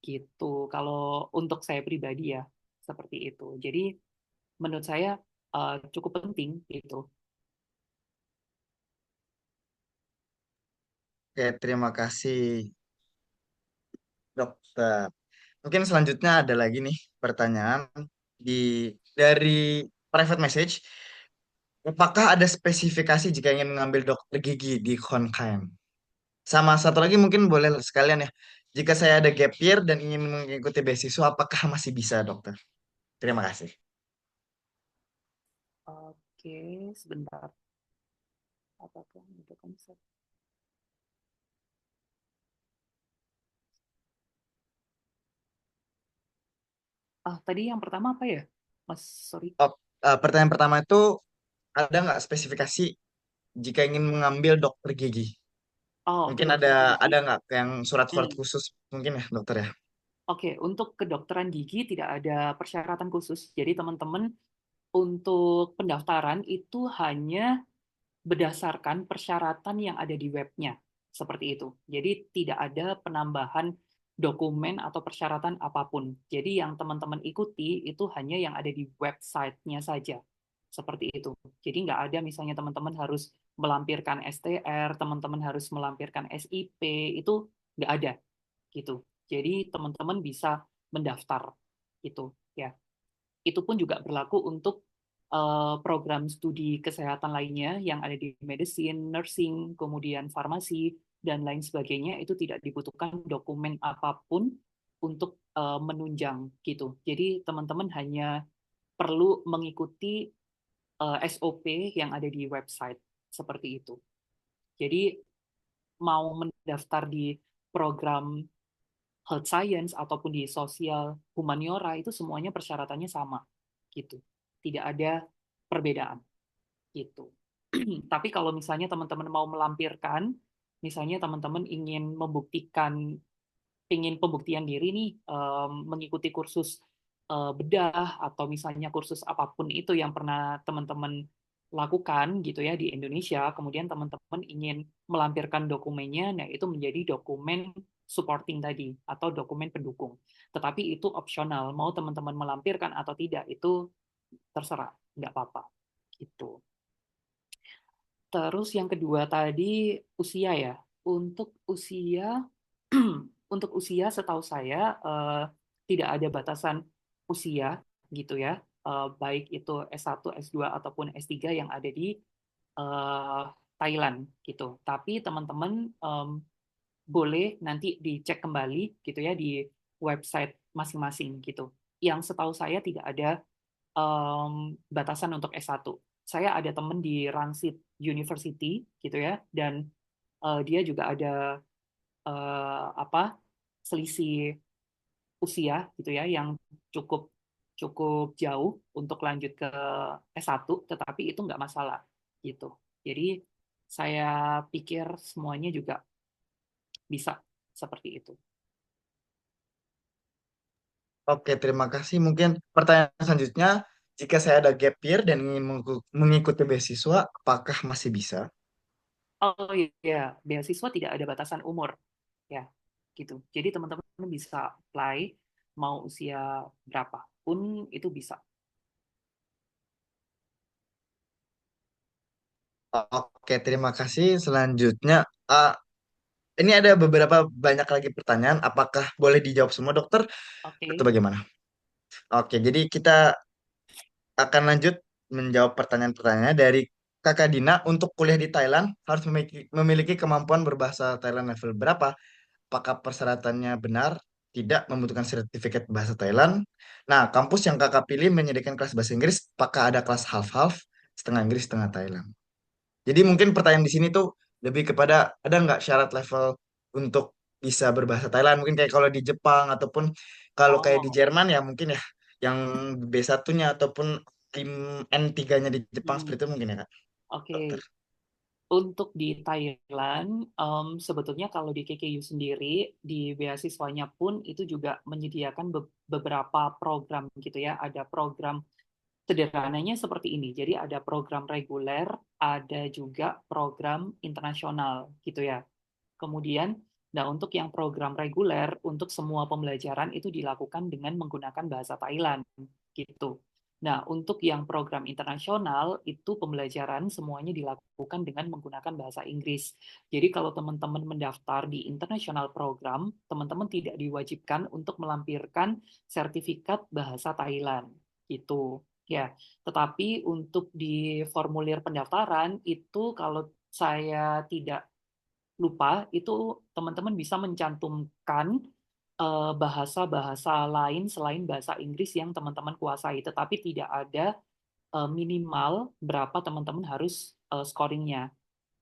Gitu. Kalau untuk saya pribadi ya seperti itu. Jadi menurut saya cukup penting gitu. Oke, terima kasih dokter. Mungkin selanjutnya ada lagi nih pertanyaan di dari private message. Apakah ada spesifikasi jika ingin mengambil dokter gigi di Konkan? Sama satu lagi mungkin boleh sekalian ya. Jika saya ada gap year dan ingin mengikuti beasiswa, apakah masih bisa, dokter? Terima kasih. Oke, sebentar. Apakah itu konsep? Tadi yang pertama apa ya, Mas? Sorry. Oh, pertanyaan pertama itu ada nggak spesifikasi jika ingin mengambil dokter gigi? Oh, Mungkin ada kedokteran gigi. nggak yang surat-surat Hmm. khusus mungkin ya dokter ya? Oke, untuk kedokteran gigi tidak ada persyaratan khusus. Jadi teman-teman untuk pendaftaran itu hanya berdasarkan persyaratan yang ada di webnya, seperti itu. Jadi tidak ada penambahan dokumen atau persyaratan apapun. Jadi yang teman-teman ikuti itu hanya yang ada di websitenya saja, seperti itu. Jadi nggak ada misalnya teman-teman harus melampirkan STR, teman-teman harus melampirkan SIP, itu nggak ada gitu. Jadi teman-teman bisa mendaftar gitu ya. Itu pun juga berlaku untuk program studi kesehatan lainnya yang ada di medicine, nursing, kemudian farmasi, dan lain sebagainya, itu tidak dibutuhkan dokumen apapun untuk menunjang gitu. Jadi teman-teman hanya perlu mengikuti SOP yang ada di website seperti itu. Jadi mau mendaftar di program health science ataupun di sosial humaniora itu semuanya persyaratannya sama gitu. Tidak ada perbedaan gitu. Tapi kalau misalnya teman-teman mau melampirkan, misalnya teman-teman ingin pembuktian diri nih, mengikuti kursus bedah atau misalnya kursus apapun itu yang pernah teman-teman lakukan gitu ya di Indonesia, kemudian teman-teman ingin melampirkan dokumennya, nah itu menjadi dokumen supporting tadi atau dokumen pendukung. Tetapi itu opsional, mau teman-teman melampirkan atau tidak itu terserah, nggak apa-apa gitu. Terus yang kedua tadi usia ya. Untuk usia untuk usia setahu saya tidak ada batasan usia gitu ya. Baik itu S1, S2 ataupun S3 yang ada di Thailand gitu. Tapi teman-teman boleh nanti dicek kembali gitu ya di website masing-masing gitu. Yang setahu saya tidak ada batasan untuk S1. Saya ada teman di Rangsit University gitu ya, dan dia juga ada selisih usia gitu ya yang cukup cukup jauh untuk lanjut ke S1, tetapi itu nggak masalah gitu. Jadi saya pikir semuanya juga bisa seperti itu. Oke, terima kasih. Mungkin pertanyaan selanjutnya, jika saya ada gap year dan ingin mengikuti beasiswa, apakah masih bisa? Oh iya, beasiswa tidak ada batasan umur ya, gitu. Jadi teman-teman bisa apply mau usia berapapun itu bisa. Oke, terima kasih. Selanjutnya, uh, ini ada beberapa banyak lagi pertanyaan. Apakah boleh dijawab semua, dokter? Atau Oke. bagaimana? Oke, jadi kita akan lanjut menjawab pertanyaan-pertanyaan dari Kakak Dina. Untuk kuliah di Thailand harus memiliki kemampuan berbahasa Thailand level berapa? Apakah persyaratannya benar? Tidak membutuhkan sertifikat bahasa Thailand. Nah, kampus yang kakak pilih menyediakan kelas bahasa Inggris. Apakah ada kelas half-half, setengah Inggris, setengah Thailand? Jadi mungkin pertanyaan di sini tuh lebih kepada ada nggak syarat level untuk bisa berbahasa Thailand? Mungkin kayak kalau di Jepang ataupun kalau kayak di Oh, Jerman ya mungkin ya yang B1-nya ataupun tim N3-nya di Jepang hmm, seperti itu mungkin ya Kak, oke. dokter. Untuk di Thailand, sebetulnya kalau di KKU sendiri, di beasiswanya pun itu juga menyediakan beberapa program gitu ya. Ada program sederhananya seperti ini. Jadi ada program reguler, ada juga program internasional gitu ya. Kemudian, nah untuk yang program reguler, untuk semua pembelajaran itu dilakukan dengan menggunakan bahasa Thailand gitu. Nah, untuk yang program internasional itu pembelajaran semuanya dilakukan dengan menggunakan bahasa Inggris. Jadi kalau teman-teman mendaftar di international program, teman-teman tidak diwajibkan untuk melampirkan sertifikat bahasa Thailand gitu. Ya, tetapi untuk di formulir pendaftaran itu kalau saya tidak lupa, itu teman-teman bisa mencantumkan bahasa-bahasa lain selain bahasa Inggris yang teman-teman kuasai, tetapi tidak ada minimal berapa teman-teman harus scoringnya.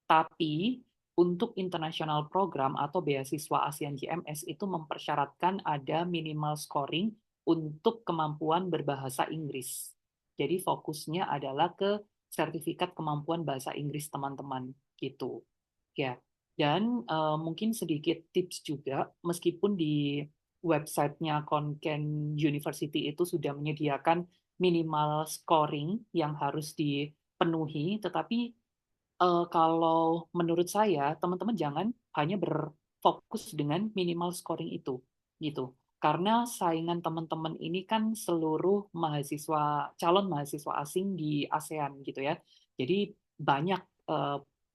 Tapi untuk international program atau beasiswa ASEAN GMS itu mempersyaratkan ada minimal scoring untuk kemampuan berbahasa Inggris. Jadi fokusnya adalah ke sertifikat kemampuan bahasa Inggris teman-teman gitu. Ya. Dan mungkin sedikit tips juga, meskipun di websitenya Konken University itu sudah menyediakan minimal scoring yang harus dipenuhi, tetapi kalau menurut saya, teman-teman jangan hanya berfokus dengan minimal scoring itu, gitu. Karena saingan teman-teman ini kan seluruh calon mahasiswa asing di ASEAN gitu ya. Jadi banyak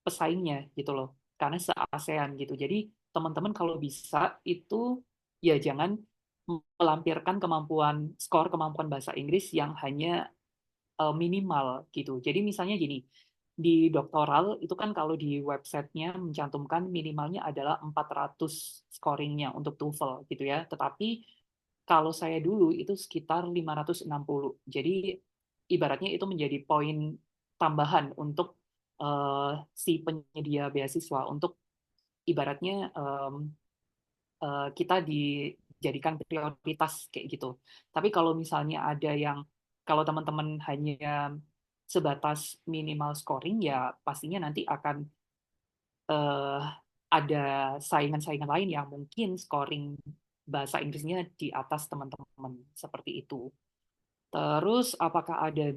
pesaingnya gitu loh, karena se-ASEAN gitu. Jadi teman-teman kalau bisa itu ya jangan melampirkan skor kemampuan bahasa Inggris yang hanya minimal gitu. Jadi misalnya gini, di doktoral itu kan kalau di websitenya mencantumkan minimalnya adalah 400 scoringnya untuk TOEFL gitu ya. Tetapi kalau saya dulu itu sekitar 560. Jadi ibaratnya itu menjadi poin tambahan untuk si penyedia beasiswa untuk ibaratnya kita dijadikan prioritas kayak gitu. Tapi kalau misalnya ada yang kalau teman-teman hanya sebatas minimal scoring ya pastinya nanti akan eh, ada saingan-saingan lain yang mungkin scoring bahasa Inggrisnya di atas teman-teman seperti itu. Terus apakah ada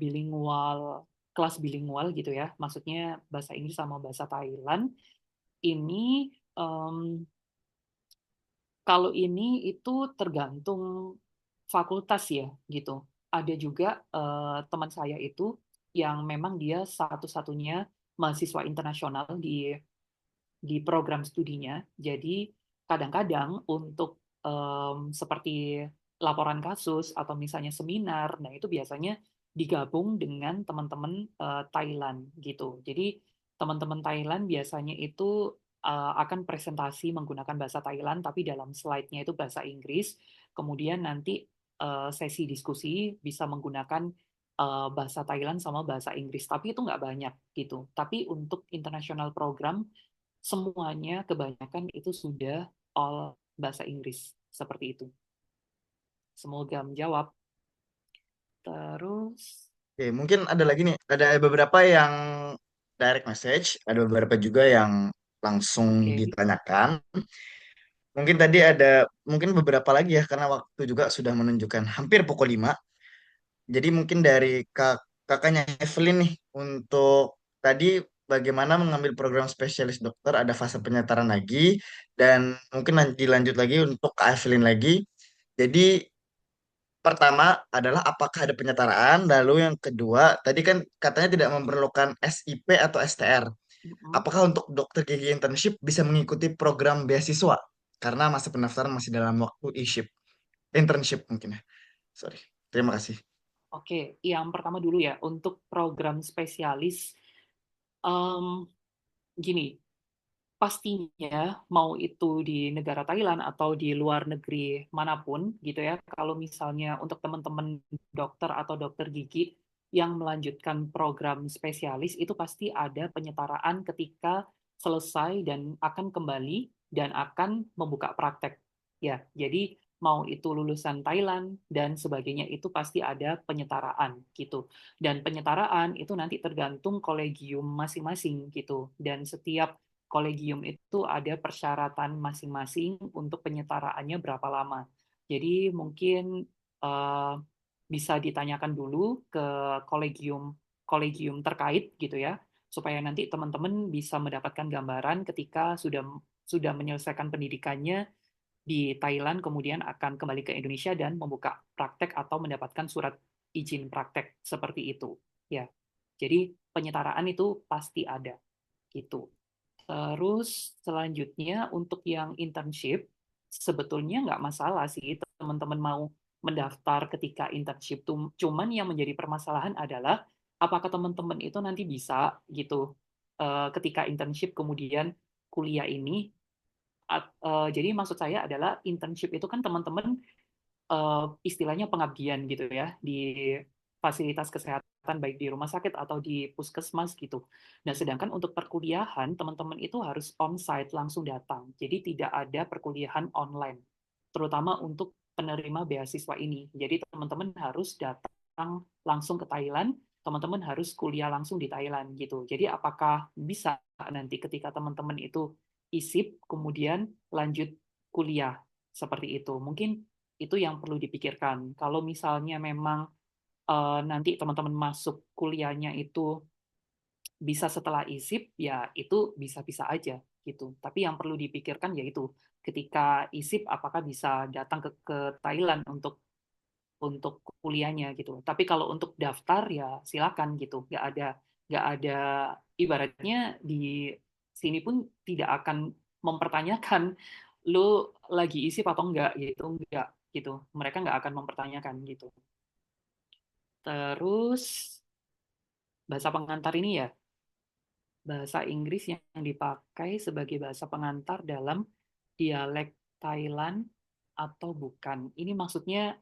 kelas bilingual gitu ya? Maksudnya bahasa Inggris sama bahasa Thailand. Ini kalau ini itu tergantung fakultas ya gitu. Ada juga teman saya itu yang memang dia satu-satunya mahasiswa internasional di program studinya. Jadi kadang-kadang untuk seperti laporan kasus atau misalnya seminar, nah itu biasanya digabung dengan teman-teman Thailand gitu. Jadi teman-teman Thailand biasanya itu akan presentasi menggunakan bahasa Thailand, tapi dalam slide-nya itu bahasa Inggris. Kemudian nanti sesi diskusi bisa menggunakan bahasa Thailand sama bahasa Inggris, tapi itu nggak banyak gitu. Tapi untuk international program semuanya kebanyakan itu sudah all bahasa Inggris seperti itu. Semoga menjawab. Terus, Oke, mungkin ada lagi nih, ada beberapa yang direct message, ada beberapa juga yang langsung oke. ditanyakan. Mungkin tadi mungkin beberapa lagi ya, karena waktu juga sudah menunjukkan hampir pukul 5. Jadi mungkin dari kakaknya Evelyn nih, untuk tadi bagaimana mengambil program spesialis dokter, ada fase penyetaraan lagi, dan mungkin dilanjut lagi untuk Kak Evelyn lagi. Jadi pertama adalah apakah ada penyetaraan, lalu yang kedua, tadi kan katanya tidak memerlukan SIP atau STR. Mm-mm. Apakah untuk dokter gigi internship bisa mengikuti program beasiswa? Karena masa pendaftaran masih dalam waktu internship mungkin ya. Sorry. Terima kasih. Oke, yang pertama dulu ya, untuk program spesialis, em, gini, pastinya mau itu di negara Thailand atau di luar negeri manapun gitu ya, kalau misalnya untuk teman-teman dokter atau dokter gigi yang melanjutkan program spesialis itu pasti ada penyetaraan ketika selesai dan akan kembali dan akan membuka praktek ya. Jadi mau itu lulusan Thailand dan sebagainya itu pasti ada penyetaraan gitu. Dan penyetaraan itu nanti tergantung kolegium masing-masing gitu. Dan setiap kolegium itu ada persyaratan masing-masing untuk penyetaraannya berapa lama. Jadi mungkin uh, bisa ditanyakan dulu ke kolegium terkait gitu ya, supaya nanti teman-teman bisa mendapatkan gambaran ketika sudah menyelesaikan pendidikannya di Thailand, kemudian akan kembali ke Indonesia dan membuka praktek atau mendapatkan surat izin praktek seperti itu. Ya, jadi penyetaraan itu pasti ada gitu. Terus selanjutnya untuk yang internship, sebetulnya nggak masalah sih teman-teman mau mendaftar ketika internship. Cuman yang menjadi permasalahan adalah apakah teman-teman itu nanti bisa gitu ketika internship kemudian kuliah ini, jadi maksud saya adalah internship itu kan teman-teman istilahnya pengabdian gitu ya di fasilitas kesehatan baik di rumah sakit atau di puskesmas gitu. Nah, sedangkan untuk perkuliahan teman-teman itu harus on-site langsung datang. Jadi tidak ada perkuliahan online, terutama untuk penerima beasiswa ini. Jadi teman-teman harus datang langsung ke Thailand, teman-teman harus kuliah langsung di Thailand gitu. Jadi apakah bisa nanti ketika teman-teman itu isip kemudian lanjut kuliah seperti itu? Mungkin itu yang perlu dipikirkan. Kalau misalnya memang nanti teman-teman masuk kuliahnya itu bisa setelah isip, ya itu bisa-bisa aja gitu. Tapi yang perlu dipikirkan yaitu ketika isip apakah bisa datang ke Thailand untuk kuliahnya gitu. Tapi kalau untuk daftar ya silakan gitu. Nggak ada ibaratnya di sini pun tidak akan mempertanyakan lu lagi isip atau enggak gitu. Mereka nggak akan mempertanyakan gitu. Terus bahasa pengantar ini ya, bahasa Inggris yang dipakai sebagai bahasa pengantar dalam dialek Thailand atau bukan. Ini maksudnya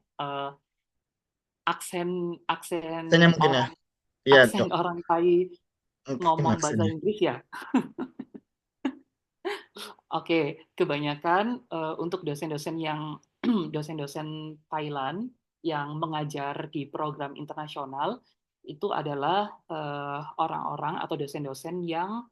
aksen aksen Aksennya mungkin ya. orang Iya, aksen Dok. orang Thai Mungkin ngomong bahasa aksennya. Inggris ya. Oke, kebanyakan untuk dosen-dosen yang dosen-dosen Thailand yang mengajar di program internasional itu adalah orang-orang atau dosen-dosen yang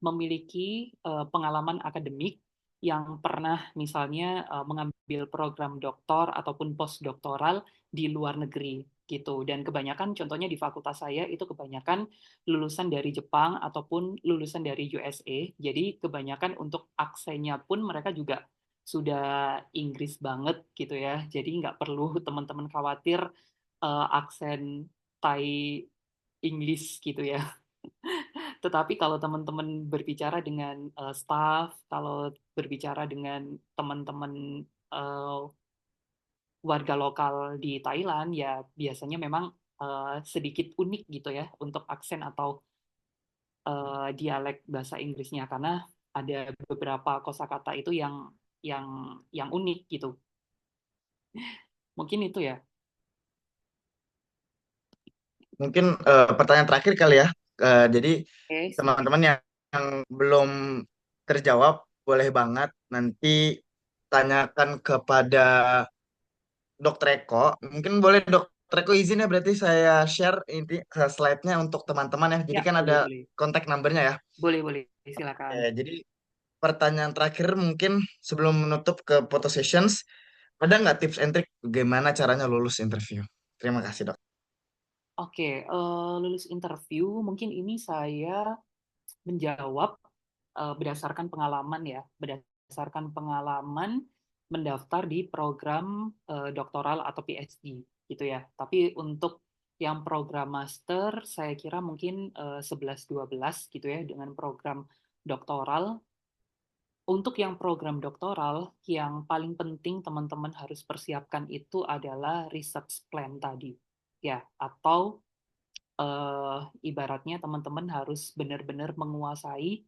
memiliki pengalaman akademik yang pernah misalnya mengambil program doktor ataupun postdoktoral di luar negeri gitu. Dan kebanyakan contohnya di fakultas saya itu kebanyakan lulusan dari Jepang ataupun lulusan dari USA. Jadi kebanyakan untuk aksennya pun mereka juga sudah Inggris banget gitu ya. Jadi nggak perlu teman-teman khawatir aksen Thai English gitu ya. Tetapi kalau teman-teman berbicara dengan staff, kalau berbicara dengan teman-teman uh, warga lokal di Thailand, ya biasanya memang sedikit unik gitu ya untuk aksen atau dialek bahasa Inggrisnya karena ada beberapa kosakata itu yang unik gitu. Mungkin itu ya. Mungkin pertanyaan terakhir kali ya. Jadi Oke, teman-teman yang belum terjawab boleh banget nanti tanyakan kepada Dokter Eko. Mungkin boleh Dokter Eko izin ya berarti saya share ini ke slide-nya untuk teman-teman ya. Jadi ya kan ada boleh boleh kontak numbernya ya. boleh boleh silakan. Jadi pertanyaan terakhir mungkin sebelum menutup ke photo sessions, ada nggak tips and trick bagaimana caranya lulus interview? Terima kasih, Dok. Oke, lulus interview mungkin ini saya menjawab berdasarkan pengalaman ya, berdasarkan pengalaman mendaftar di program doktoral atau PhD gitu ya. Tapi untuk yang program master saya kira mungkin 11-12 gitu ya dengan program doktoral. Untuk yang program doktoral, yang paling penting teman-teman harus persiapkan itu adalah research plan tadi. Ya, atau ibaratnya teman-teman harus benar-benar menguasai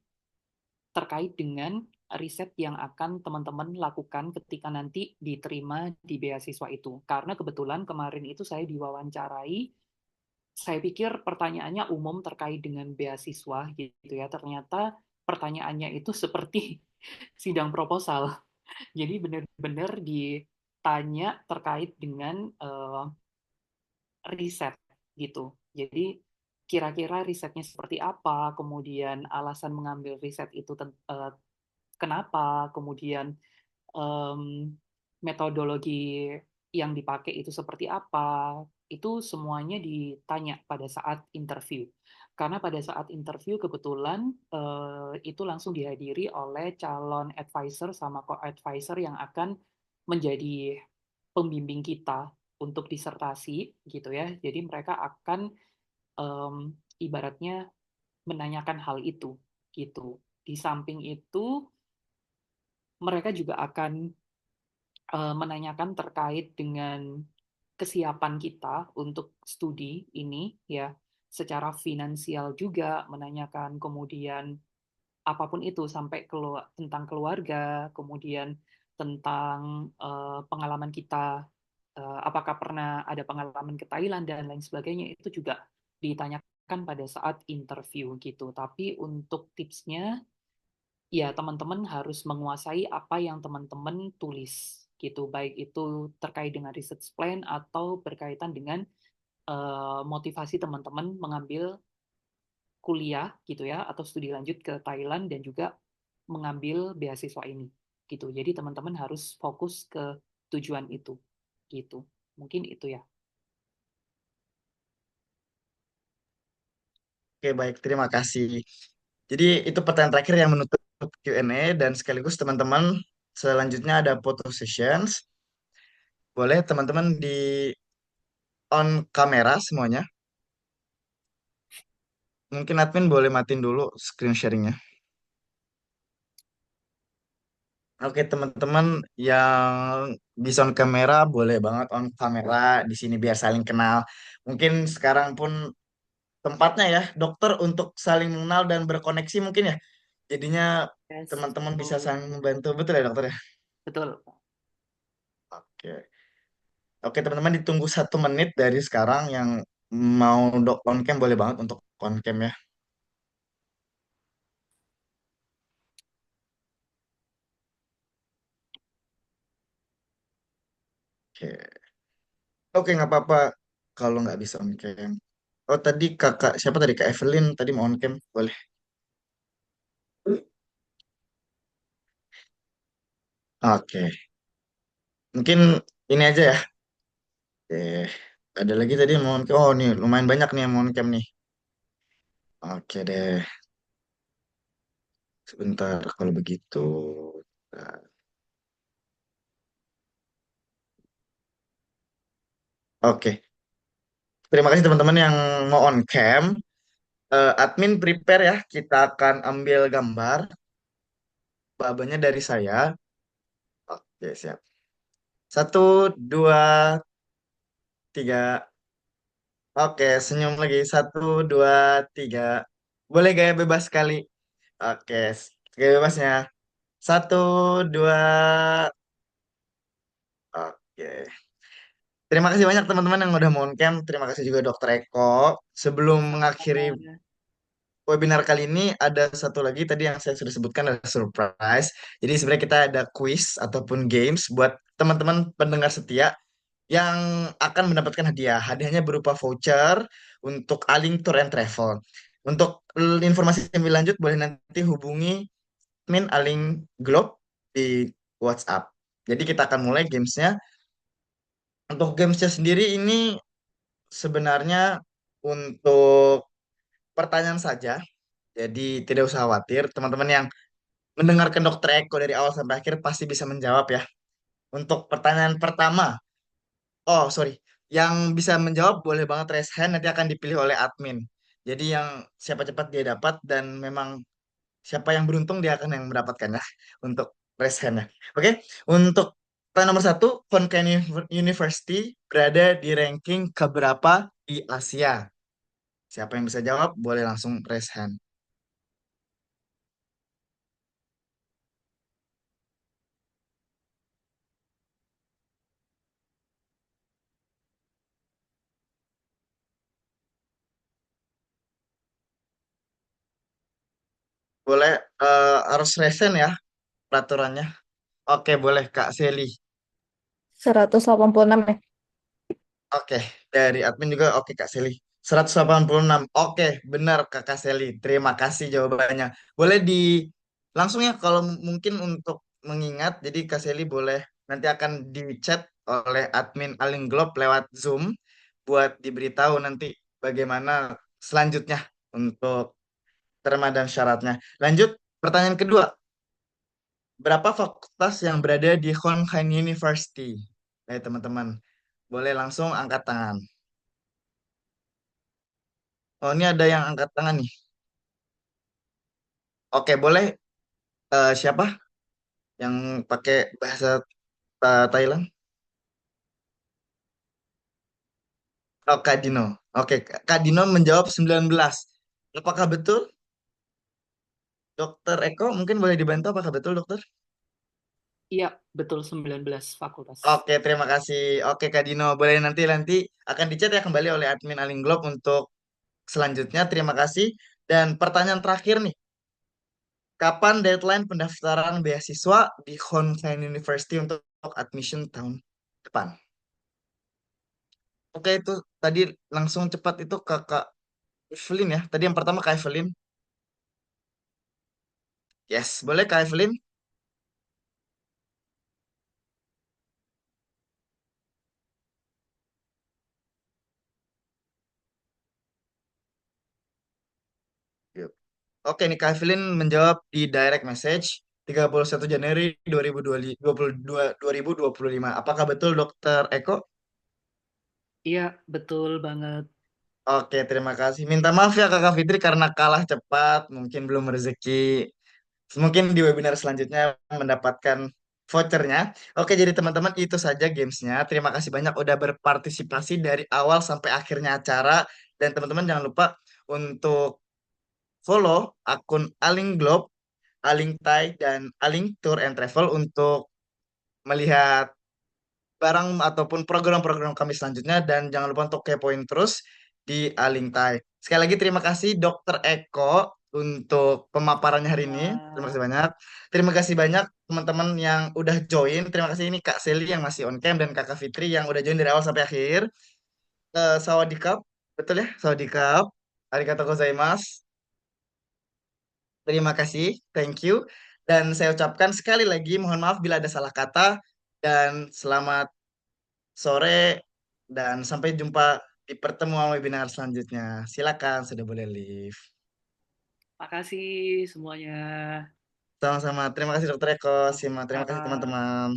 terkait dengan riset yang akan teman-teman lakukan ketika nanti diterima di beasiswa itu. Karena kebetulan kemarin itu saya diwawancarai, saya pikir pertanyaannya umum terkait dengan beasiswa gitu ya. Ternyata pertanyaannya itu seperti sidang proposal. Jadi benar-benar ditanya terkait dengan riset gitu. Jadi kira-kira risetnya seperti apa, kemudian alasan mengambil riset itu kenapa, kemudian um, metodologi yang dipakai itu seperti apa, itu semuanya ditanya pada saat interview. Karena pada saat interview kebetulan itu langsung dihadiri oleh calon advisor sama co-advisor yang akan menjadi pembimbing kita untuk disertasi gitu ya. Jadi mereka akan ibaratnya menanyakan hal itu gitu. Di samping itu mereka juga akan menanyakan terkait dengan kesiapan kita untuk studi ini ya, secara finansial juga menanyakan, kemudian apapun itu sampai tentang keluarga, kemudian tentang pengalaman kita, apakah pernah ada pengalaman ke Thailand dan lain sebagainya, itu juga ditanyakan pada saat interview gitu. Tapi untuk tipsnya, ya teman-teman harus menguasai apa yang teman-teman tulis gitu, baik itu terkait dengan research plan atau berkaitan dengan motivasi teman-teman mengambil kuliah gitu ya atau studi lanjut ke Thailand dan juga mengambil beasiswa ini gitu. Jadi teman-teman harus fokus ke tujuan itu gitu. Mungkin itu ya. Oke, baik. Terima kasih. Jadi itu pertanyaan terakhir yang menutup Q&A dan sekaligus teman-teman selanjutnya ada photo sessions. Boleh teman-teman di on kamera semuanya. Mungkin admin boleh matiin dulu screen sharingnya. Oke, teman-teman yang bisa on kamera boleh banget on kamera di sini biar saling kenal. Mungkin sekarang pun tempatnya ya, dokter untuk saling mengenal dan berkoneksi mungkin ya. Jadinya Yes, teman-teman bisa betul. saling membantu. Betul ya dokter ya? Betul. Oke. Oke, teman-teman ditunggu 1 menit dari sekarang yang mau dok on cam boleh banget untuk on cam ya. Oke. Oke, nggak apa-apa kalau nggak bisa on cam. Oh, tadi kakak, siapa tadi? Kak Evelyn tadi mau on cam. Boleh. Oke. Mungkin ini aja ya. Ada lagi tadi yang mau on cam. Oh, nih lumayan banyak nih yang mau on cam nih. Oke deh. Sebentar kalau begitu. Nah, oke. Terima kasih teman-teman yang mau on cam. Admin prepare ya. Kita akan ambil gambar. Babanya dari saya. Oke, siap. 1, 2, 3. Oke, senyum lagi. 1, 2, 3. Boleh gaya bebas sekali. Oke, gaya bebasnya. 1, 2. Oke. Terima kasih banyak teman-teman yang udah mau on cam. Terima kasih juga Dokter Eko. Sebelum mengakhiri Sama-sama. webinar kali ini ada satu lagi tadi yang saya sudah sebutkan adalah surprise. Jadi sebenarnya kita ada quiz ataupun games buat teman-teman pendengar setia yang akan mendapatkan hadiah. Hadiahnya berupa voucher untuk Aling Tour and Travel. Untuk informasi lebih lanjut boleh nanti hubungi admin Aling Globe di WhatsApp. Jadi kita akan mulai gamesnya. Untuk gamesnya sendiri ini sebenarnya untuk pertanyaan saja. Jadi tidak usah khawatir. Teman-teman yang mendengarkan Dokter Eko dari awal sampai akhir pasti bisa menjawab ya. Untuk pertanyaan pertama, oh sorry, yang bisa menjawab boleh banget raise hand nanti akan dipilih oleh admin. Jadi yang siapa cepat dia dapat dan memang siapa yang beruntung dia akan yang mendapatkannya untuk raise hand-nya. Oke, untuk pertanyaan nomor satu, Konkan University berada di ranking keberapa di Asia? Siapa yang bisa jawab boleh langsung raise hand. Boleh harus raise hand ya peraturannya. Oke, boleh Kak Seli. 186 ya. Oke, dari admin juga oke Kak Seli. 186. Oke, benar Kakak Seli. Terima kasih jawabannya. Boleh di langsung ya kalau mungkin untuk mengingat. Jadi Kak Seli boleh nanti akan di chat oleh admin Alinglop lewat Zoom buat diberitahu nanti bagaimana selanjutnya untuk terma dan syaratnya. Lanjut, pertanyaan kedua. Berapa fakultas yang berada di Hohenheim University? Teman-teman, boleh langsung angkat tangan. Oh, ini ada yang angkat tangan nih. Oke, boleh siapa yang pakai bahasa Thailand? Oh, Kak Dino. Oke, Kak Dino menjawab 19. Apakah betul? Dokter Eko mungkin boleh dibantu, apakah betul dokter? Iya, betul 19 fakultas. Oke, terima kasih. Oke, Kak Dino, boleh nanti nanti akan dicat ya kembali oleh admin Aling Globe untuk selanjutnya. Terima kasih. Dan pertanyaan terakhir nih, kapan deadline pendaftaran beasiswa di Convent University untuk admission tahun depan? Oke, itu tadi langsung cepat itu ke Kak Evelyn ya. Tadi yang pertama Kak Evelyn. Yes, boleh Kak Evelyn? Yuk. Oke nih Kak Evelyn menjawab di direct message 31 Januari 2025. Apakah betul Dokter Eko? Iya, betul banget. Oke, terima kasih. Minta maaf ya Kakak Fitri karena kalah cepat, mungkin belum rezeki. Mungkin di webinar selanjutnya mendapatkan vouchernya. Oke, jadi teman-teman itu saja gamesnya. Terima kasih banyak udah berpartisipasi dari awal sampai akhirnya acara. Dan teman-teman jangan lupa untuk follow akun Aling Globe, Aling Thai, dan Aling Tour and Travel untuk melihat barang ataupun program-program kami selanjutnya dan jangan lupa untuk kepoin terus di Alingtai. Sekali lagi terima kasih Dokter Eko untuk pemaparannya hari ini. Terima kasih banyak. Terima kasih banyak teman-teman yang udah join. Terima kasih ini Kak Seli yang masih on cam dan Kakak Fitri yang udah join dari awal sampai akhir. Sawadikap, betul ya? Sawadikap. Arigatou gozaimasu. Terima kasih, thank you. Dan saya ucapkan sekali lagi mohon maaf bila ada salah kata dan selamat sore dan sampai jumpa di pertemuan webinar selanjutnya. Silakan, sudah boleh live. Makasih semuanya. Sama-sama. Terima kasih Dokter Eko. Terima kasih Sama-sama. teman-teman.